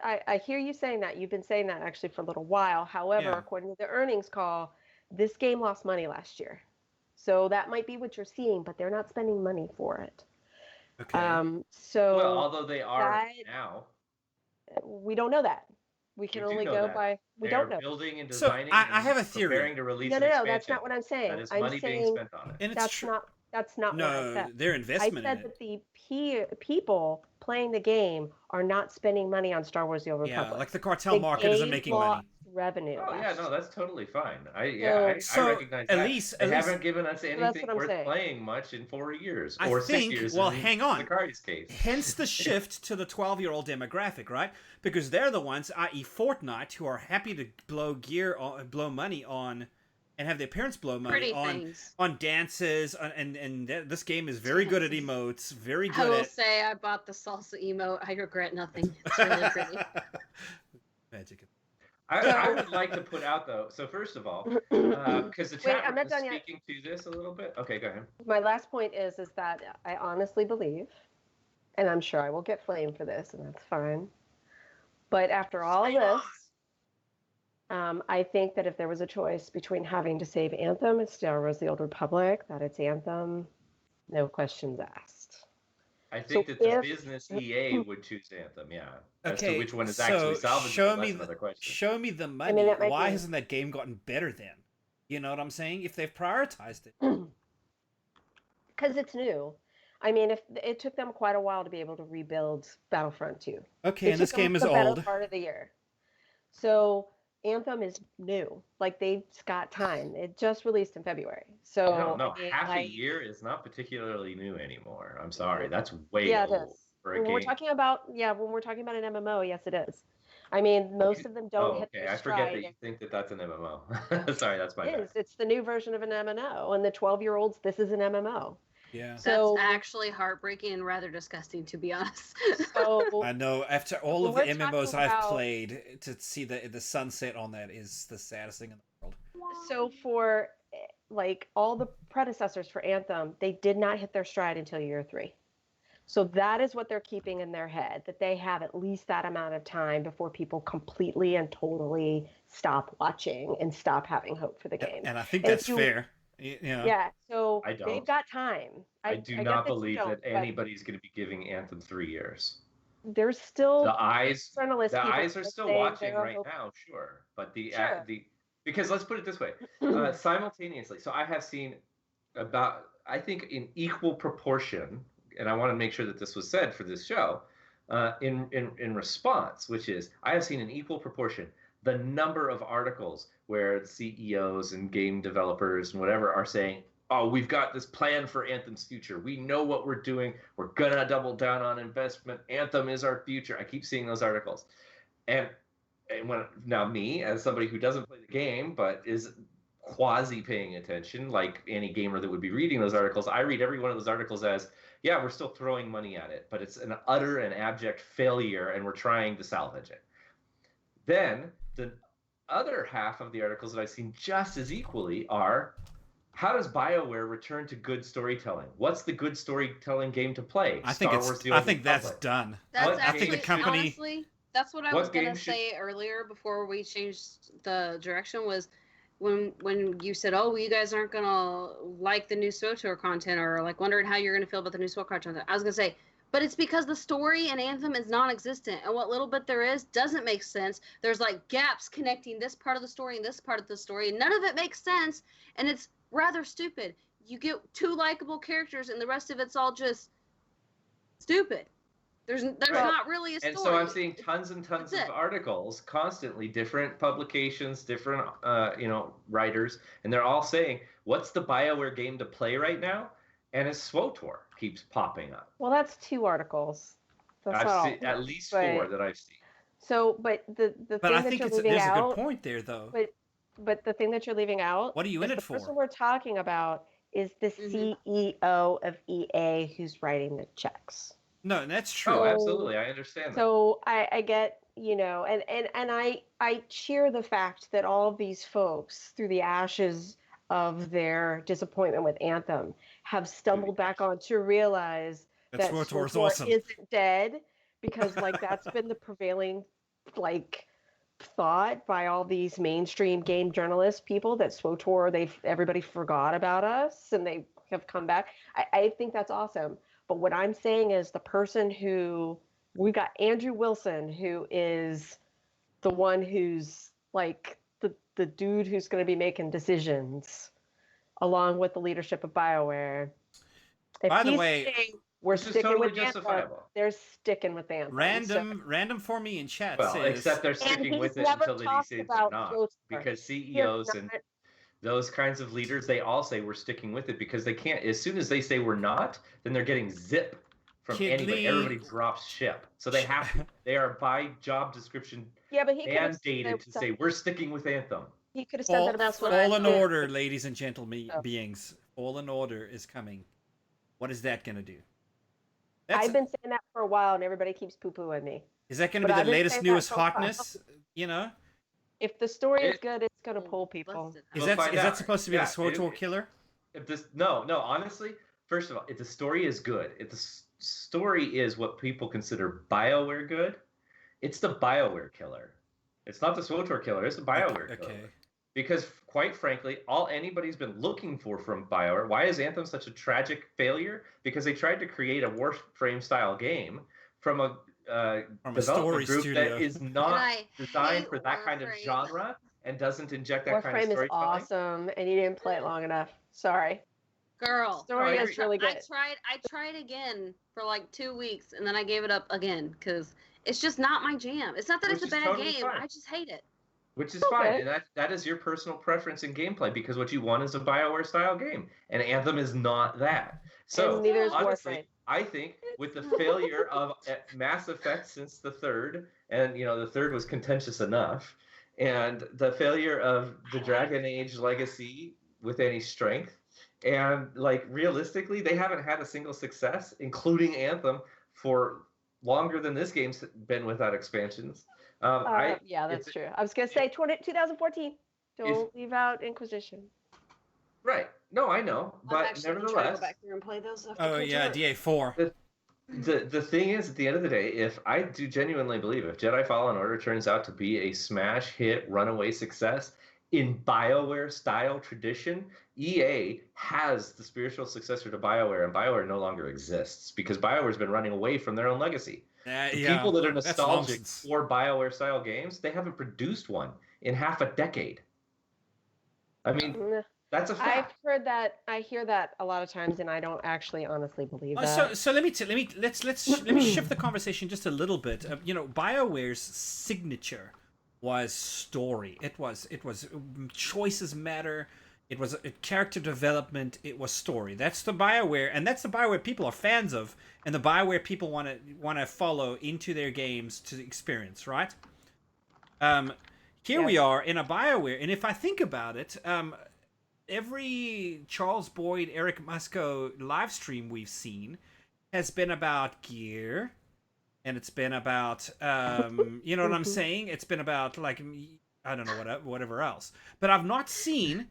I hear you saying that. You've been saying that actually for a little while. However, Yeah. according to the earnings call, this game lost money last year. So that might be what you're seeing, but they're not spending money for it. Okay. So Well, although they are that- now. we don't know that. We can You do only know go that. by. We They're don't know. building and So, designing. I have a and theory. Preparing to release No, an no, expansion. that's not what I'm saying. That is I'm money being saying spent on it. And it's that's true. not what I said. Their I investment said in that it. the people playing the game are not spending money on Star Wars: The Old Yeah, Republic. like the cartel market isn't game making lost money. revenue. Oh yeah, last no, year. that's totally fine. I So, recognize that. Elise- They haven't given us that's anything what I'm worth saying. playing much in 4 years I or think, 6 years. well, in hang on. Zakari's case. Hence the shift to the 12-year-old demographic, right? Because they're the ones, i.e. Fortnite, who are happy to blow money on, and have their parents blow money Pretty things. on dances, this game is very good at emotes, very I good will at... say I bought the salsa emote. I regret nothing. It's really pretty. Magic. I would like to put out though. So first of all, because the chat I'm room not is done yet. speaking to this a little bit. Okay, go ahead. My last point is that I honestly believe, and I'm sure I will get flamed for this, and that's fine. But after all of this, I think that if there was a choice between having to save Anthem and Star Wars: The Old Republic, that it's Anthem, no questions asked. I think So that the if- business EA would choose Anthem, yeah. As Okay, to which one is so actually salvageable, show that's me another question. show me the money. that might Why be- hasn't that game gotten better then? You know what I'm saying? If they've prioritized it. Because it's new. I mean, if it took them quite a while to be able to rebuild Battlefront 2. Okay, It and this took them game is the better old. part of the year. So Anthem is new. Like they've got time. It just released in February. So No, I mean, half a like, year is not particularly new anymore. I'm sorry, that's way yeah, it old is. for a When game. we're talking about an MMO, yes, it is. I mean, most of them don't hit okay. their I forget stride. that you think that that's an MMO. Sorry, that's my It bad. is. It's the new version of an MMO, and the 12-year-olds, this is an MMO. Yeah. So That's actually heartbreaking and rather disgusting, to be honest. so I know. After all When of the we're talking MMOs I've about- played, to see the sunset on that is the saddest thing in the world. So for like all the predecessors for Anthem, they did not hit their stride until year 3. So that is what they're keeping in their head, that they have at least that amount of time before people completely and totally stop watching and stop having hope for the game. And I think And if that's you- fair. You know. Yeah, so I don't. they've got time. I do get not you believe don't, that but anybody's going to be giving Anthem 3 years. There's still The eyes journalists. The people eyes are that still say watching they're right hoping- now, sure, but Sure. because let's put it this way, simultaneously. So I have seen about, I think, in equal proportion, and I want to make sure that this was said for this show, in response, which is I have seen in equal proportion the number of articles where CEOs and game developers and whatever are saying, oh, we've got this plan for Anthem's future. We know what we're doing. We're going to double down on investment. Anthem is our future. I keep seeing those articles. And now me, as somebody who doesn't play the game but is quasi paying attention, like any gamer that would be reading those articles, I read every one of those articles as, yeah, we're still throwing money at it, but it's an utter and abject failure, and we're trying to salvage it. Then the other half of the articles that I've seen just as equally are, how does BioWare return to good storytelling? What's the good storytelling game to play? I think Star Wars: The I Old think that's Republic. done. That's I actually, think the company- honestly, That's what I What was gonna game should- say earlier before we changed the direction was when you said, "Oh, you guys aren't gonna like the new SWTOR content," or like wondering how you're gonna feel about the new SWTOR content. I was gonna say, but it's because the story in Anthem is non-existent, and what little bit there is doesn't make sense. There's like gaps connecting this part of the story and this part of the story, and none of it makes sense, and it's rather stupid. You get 2 likable characters, and the rest of it's all just stupid. There's not really a story. And so I'm seeing tons and tons of That's it. articles constantly, different publications, different writers, and they're all saying, "What's the BioWare game to play right now?" And it's SWTOR keeps popping up. Well, that's 2 articles. That's I've all. seen at least But- 4 that I've seen. So, but the But thing I that think you're leaving there's a out, good point there, though. but the thing that you're leaving out, What are you in is it the for? person we're talking about is the Mhm. CEO of EA who's writing the checks. No, that's true. Oh, So- absolutely, I understand that. So I get, and I cheer the fact that all of these folks, through the ashes of their disappointment with Anthem, have stumbled back on to realize that SWTOR is SWTOR awesome. isn't dead, because like that's been the prevailing like thought by all these mainstream game journalist people, that SWTOR, everybody forgot about us and they have come back. I think that's awesome. But what I'm saying is the person we got Andrew Wilson, who is the one who's like the dude who's going to be making decisions along with the leadership of BioWare. If By the he's way, saying we're Which is sticking totally with Anthem, justifiable. they're sticking with Anthem. Random for me in chat Well, says. except they're sticking he's with it never until they talked say they're about not. SWTOR. Because He has CEOs and not- those kinds of leaders, they all say we're sticking with it because they can't. As soon as they say we're not, then they're getting zip from Kid anybody. Lee- Everybody drops ship. So they have to. They are by job description yeah, but he could have mandated to say we're sticking with Anthem. he could have said that about Fall in SWTOR. order, ladies and gentlemen, Oh. beings. Fall in order is coming. What is that going to do? I've been saying that for a while, and everybody keeps poo-pooing me. Is that going to but be I've the been latest, saying that newest for a while. hotness? You know, If the story is It- good, it's going to pull people. Busted. is We'll that find is that out. supposed to be Yeah, the SWTOR killer? If this no, honestly, first of all, if the story is good, if the story is what people consider BioWare good, it's the BioWare killer. It's not the SWTOR killer, it's the BioWare killer. Okay. Because quite frankly, all anybody's been looking for from BioWare, why is Anthem such a tragic failure? Because they tried to create a Warframe style game from a From a development story group studio. that is And not I designed hate for that kind of Warframe. genre and doesn't inject that kind of Warframe is storytelling. awesome, and you didn't play it long enough. Sorry. Girl. Story I is really good. I tried again for like 2 weeks, and then I gave it up again because it's just not my jam. It's not that it's Which a is bad totally game. fine. I just hate it. Which is Okay. fine, and that is your personal preference in gameplay because what you want is a BioWare style game, and Anthem is not that. So And neither is honestly, Warframe. I think with the failure of Mass Effect since the third, and the third was contentious enough, and the failure of the Dragon Age Legacy with any strength, and like realistically, they haven't had a single success, including Anthem, for longer than this game's been without expansions. Yeah, that's true. I was going to say 2014. Don't leave out Inquisition. Right. No, I know, I'm but actually gonna try to nevertheless, go back through and play those. Oh yeah, DA4. the thing is, at the end of the day, if I do genuinely believe if Jedi Fallen Order turns out to be a smash hit, runaway success in BioWare style tradition, EA has the spiritual successor to BioWare, and BioWare no longer exists because BioWare's been running away from their own legacy. The people that are that's nostalgic nonsense. for BioWare style games, they haven't produced one in half a decade. I mean, Mm, that's a I've fact. heard that. I hear that a lot of times, and I don't actually honestly believe that. So let me shift the conversation just a little bit. BioWare's signature was story. It was choices matter. It was character development. It was story. That's the BioWare, and that's the BioWare people are fans of, and the BioWare people want to follow into their games to experience, right? Here we are in a BioWare, and if I think about it, every Charles Boyd, Eric Musco live stream we've seen has been about gear, and it's been about, you know what I'm saying? It's been about, like, I don't know, whatever else. But I've not seen...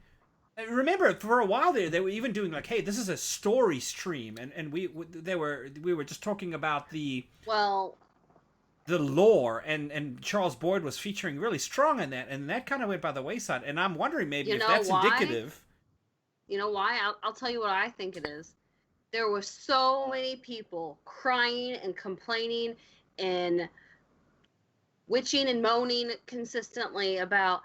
Remember, for a while there, they were even doing, like, hey, this is a story stream, and we were just talking about the... Well, the lore, and Charles Boyd was featuring really strong in that, and that kind of went by the wayside. And I'm wondering maybe if that's indicative. You know why? I'll tell you what I think it is. There were so many people crying and complaining and witching and moaning consistently about,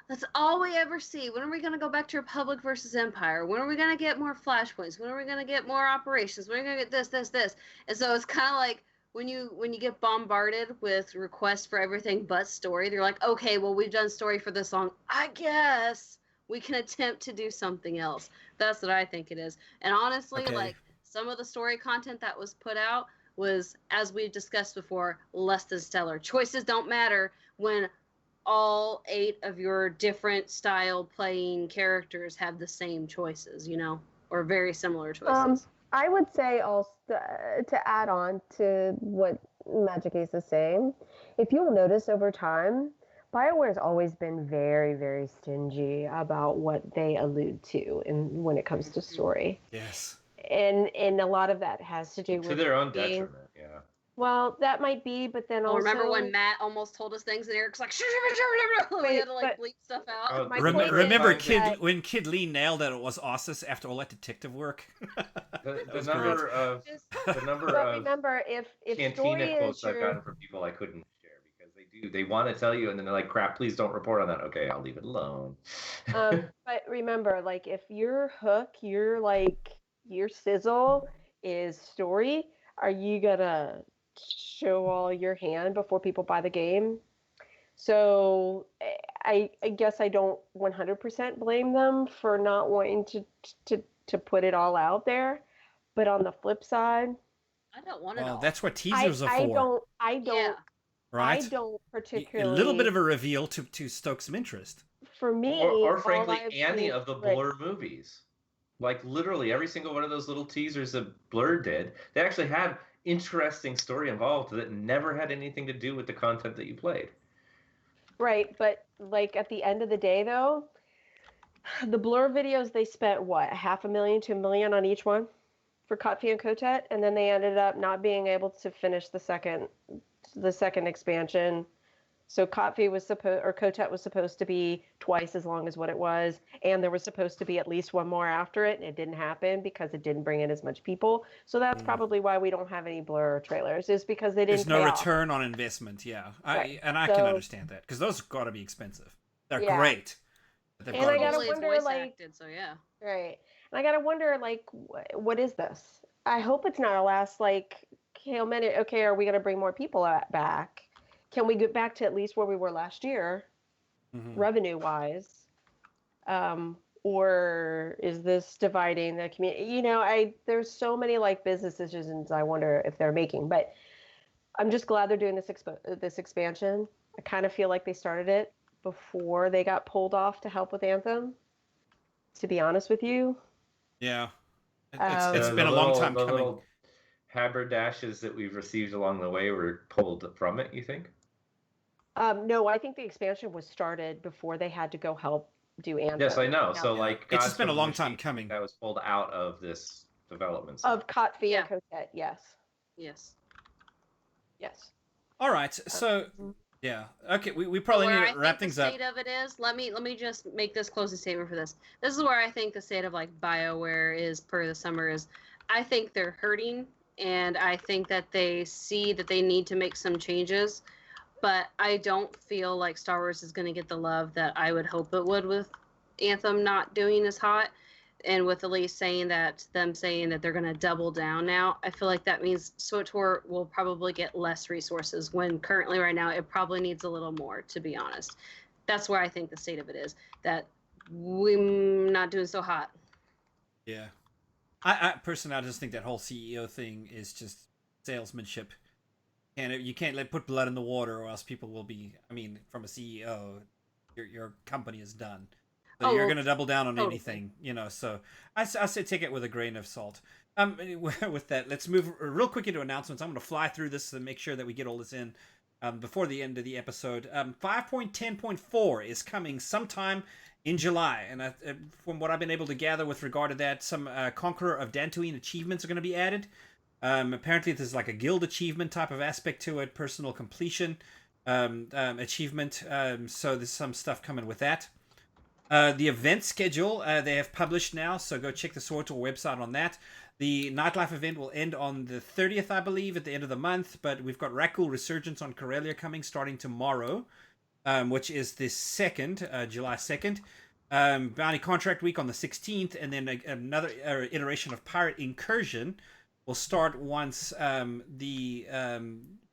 that's all we ever see. When are we going to go back to Republic versus Empire? When are we going to get more flashpoints? When are we going to get more operations? When are we going to get this? And so it's kind of like when you get bombarded with requests for everything but story, they're like, okay, well, we've done story for this long. I guess we can attempt to do something else. That's what I think it is. And honestly, like some of the story content that was put out was, as we've discussed before, less than stellar. Choices don't matter when all 8 of your different style playing characters have the same choices, you know, or very similar choices. I would say also to add on to what Magic Ace is saying, if you'll notice over time, BioWare has always been very, very stingy about what they allude to when it comes to story. Yes. And a lot of that has to do with their own detriment. Yeah. Well, that might be, but then also... remember when Matt almost told us things and Eric's like, we had to like bleep stuff out. Remember when Kid Lee nailed that it was Ossus after all that detective work? the number of remember, if Cantina quotes I've gotten from people I couldn't share because they want to tell you and then they're like, crap, please don't report on that. Okay, I'll leave it alone. But remember, like, if your hook, your sizzle is story, are you gonna show all your hand before people buy the game? So I guess I don't 100% blame them for not wanting to put it all out there, but on the flip side, I don't want it all. That's what teasers are for. I don't yeah. Right? I don't particularly... A little bit of a reveal to stoke some interest. For me... Or frankly, any of the Blur movies. Like, literally, every single one of those little teasers that Blur did, they actually had interesting story involved that never had anything to do with the content that you played. Right, but, like, at the end of the day, though, the Blur videos, they spent, what, $500,000 to $1 million on each one for Kotfi and Kotet, and then they ended up not being able to finish the second expansion. So Kotet was supposed to be twice as long as what it was, and there was supposed to be at least one more after it, and it didn't happen because it didn't bring in as much people. So that's probably why we don't have any Blur trailers, is because they didn't. There's no return on investment, yeah. Right. I can understand that because those got to be expensive. They're great. And I gotta wonder, like, acted, so yeah. Right. And I gotta wonder, like, what is this? I hope it's not our last, like, Hail Mary. Okay, are we gonna bring more people back? Can we get back to at least where we were last year, revenue-wise? Or is this dividing the community? You know, there's so many, like, business decisions I wonder if they're making. But I'm just glad they're doing this expansion. I kind of feel like they started it before they got pulled off to help with Anthem, to be honest with you. Yeah. It's been a long time coming. Little haberdashes that we've received along the way were pulled from it, you think? No, I think the expansion was started before they had to go help do Anthem. Yes, I know. So, like, it's just been a long time coming. That was pulled out of this development. Of Kotfi and Kotet, yes. Yes. All right, so yeah, okay, we probably need to wrap things up. The state of it is, let me just make this closing statement for this. This is where I think the state of, like, BioWare is per the summer is. I think they're hurting, and I think that they see that they need to make some changes. But I don't feel like Star Wars is going to get the love that I would hope it would with Anthem not doing as hot. And with Elise saying that they're going to double down now, I feel like that means SWTOR will probably get less resources when currently right now it probably needs a little more, to be honest. That's where I think the state of it is, that we're not doing so hot. Yeah. I personally, I just think that whole CEO thing is just salesmanship. And you can't put blood in the water, or else people will be. I mean, from a CEO, your company is done. So you're going to double down on anything, you know. So I say take it with a grain of salt. With that, let's move real quick into announcements. I'm going to fly through this and make sure that we get all this in before the end of the episode. 5.10.4 is coming sometime in July, and from what I've been able to gather with regard to that, some Conqueror of Dantooine achievements are going to be added. Apparently, there's like a guild achievement type of aspect to it, personal completion achievement. So there's some stuff coming with that. The event schedule they have published now, so go check the SWTOR website on that. The Nightlife event will end on the 30th, I believe, at the end of the month, but we've got Rakul Resurgence on Corellia coming starting tomorrow, which is the 2nd, July 2nd. Bounty Contract Week on the 16th, and then another iteration of Pirate Incursion will start once the Nar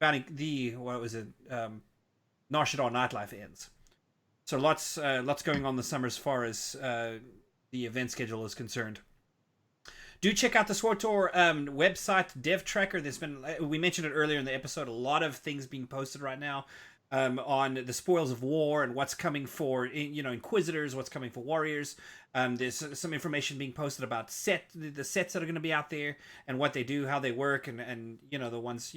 Shaddaa Nightlife ends. So lots going on this summer as far as the event schedule is concerned. Do check out the SWTOR website dev tracker. There's been, we mentioned it earlier in the episode, a lot of things being posted right now on the spoils of war and what's coming for Inquisitors, what's coming for Warriors. There's some information being posted about the sets that are going to be out there and what they do, how they work, and the ones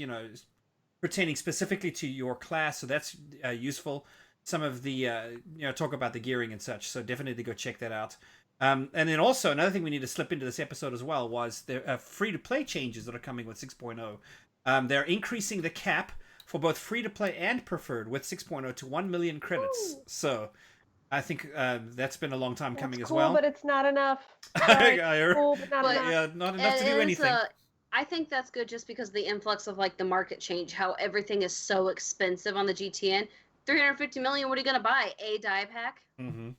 pertaining specifically to your class. So that's useful. Some of the talk about the gearing and such. So definitely go check that out. And then also another thing we need to slip into this episode as well was the free-to-play changes that are coming with 6.0. They're increasing the cap for both free-to-play and preferred with 6.0 to 1 million credits. Ooh. So I think that's been a long time coming as well. But it's not enough. Cool, but not enough. Yeah, not enough to do anything. I think that's good just because of the influx of the market change, how everything is so expensive on the GTN. 350 million, what are you going to buy? A die pack? Mm-hmm.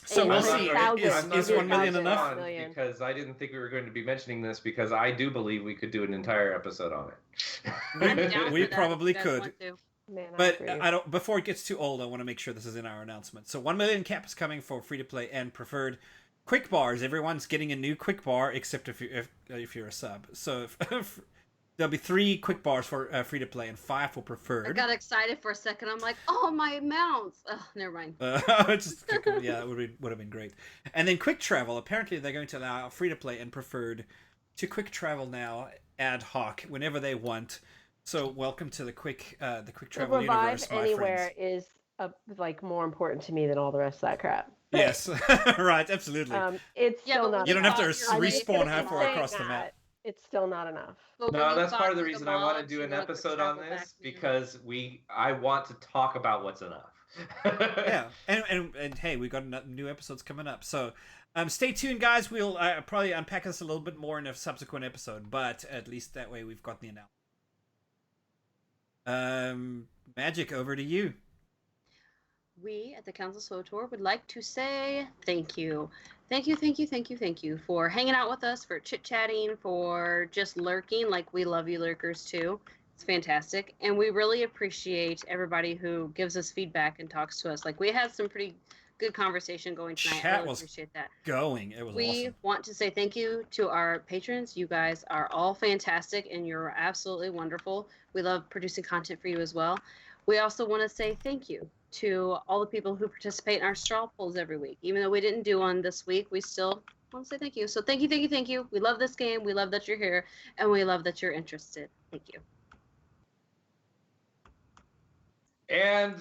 So we'll see. Is 1 million enough? Because I didn't think we were going to be mentioning this, because I do believe we could do an entire episode on it. We probably could. Man, but I don't. Before it gets too old, I want to make sure this is in our announcement. So 1 million cap is coming for free to play and preferred. Quick bars. Everyone's getting a new quick bar, except if you're a sub. So there'll be 3 quick bars for free to play and 5 for preferred. I got excited for a second. I'm like, oh, my mounts. Oh, never mind. Yeah, it would have been great. And then quick travel. Apparently, they're going to allow free to play and preferred to quick travel now ad hoc whenever they want. So welcome to the quick travel universe, my anywhere friends. Is more important to me than all the rest of that crap. Yes, right, absolutely. It's still not. You don't have to respawn half far across the map. It's still not enough. No, that's part of the reason I want to do an episode on this, because I want to talk about what's enough. Yeah, and hey, we got new episodes coming up, so stay tuned, guys. We'll probably unpack this a little bit more in a subsequent episode, but at least that way we've got the announcement. Magic, over to you. We at the Council SWTOR would like to say thank you. Thank you for hanging out with us, for chit-chatting, for just lurking. We love you lurkers too. It's fantastic. And we really appreciate everybody who gives us feedback and talks to us. We had some pretty good conversation going tonight. I really appreciate that. It was We awesome. want to say thank you to our patrons. You guys are all fantastic and you're absolutely wonderful. We love producing content for you as well. We also want to say thank you to all the people who participate in our straw polls every week. Even though we didn't do one this week, we still want to say thank you. So thank you. We love this game. We love that you're here. And we love that you're interested. Thank you. And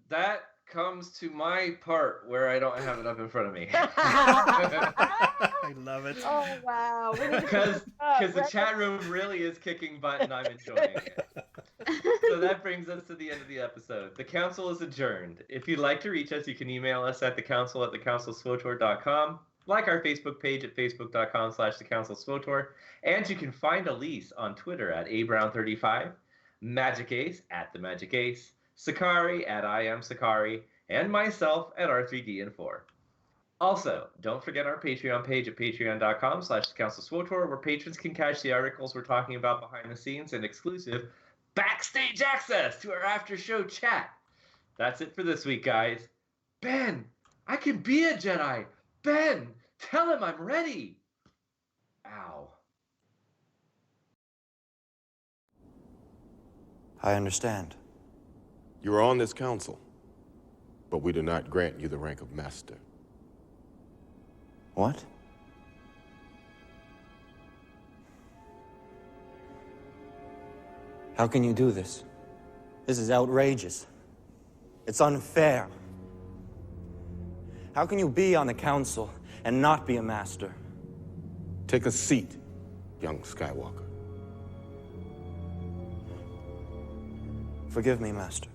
that comes to my part where I don't have it up in front of me. I love it. Oh, wow. Because the chat room really is kicking butt and I'm enjoying it. So that brings us to the end of the episode. The council is adjourned. If you'd like to reach us, you can email us at thecouncil@thecouncilswotor.com, like our Facebook page at facebook.com/thecouncilswotor, and you can find Elise on Twitter at abrown35, Magic Ace at @themagicace, Sakari at @IamSakari, and myself at R3D4. Also, don't forget our Patreon page at patreon.com/thecouncilswotor, where patrons can catch the articles we're talking about behind the scenes and exclusive backstage access to our after show chat. That's it for this week, guys. Ben, I can be a Jedi. Ben, tell him I'm ready. Ow. I understand. You are on this council, but we do not grant you the rank of master. What? How can you do this? This is outrageous. It's unfair. How can you be on the council and not be a master? Take a seat, young Skywalker. Forgive me, Master.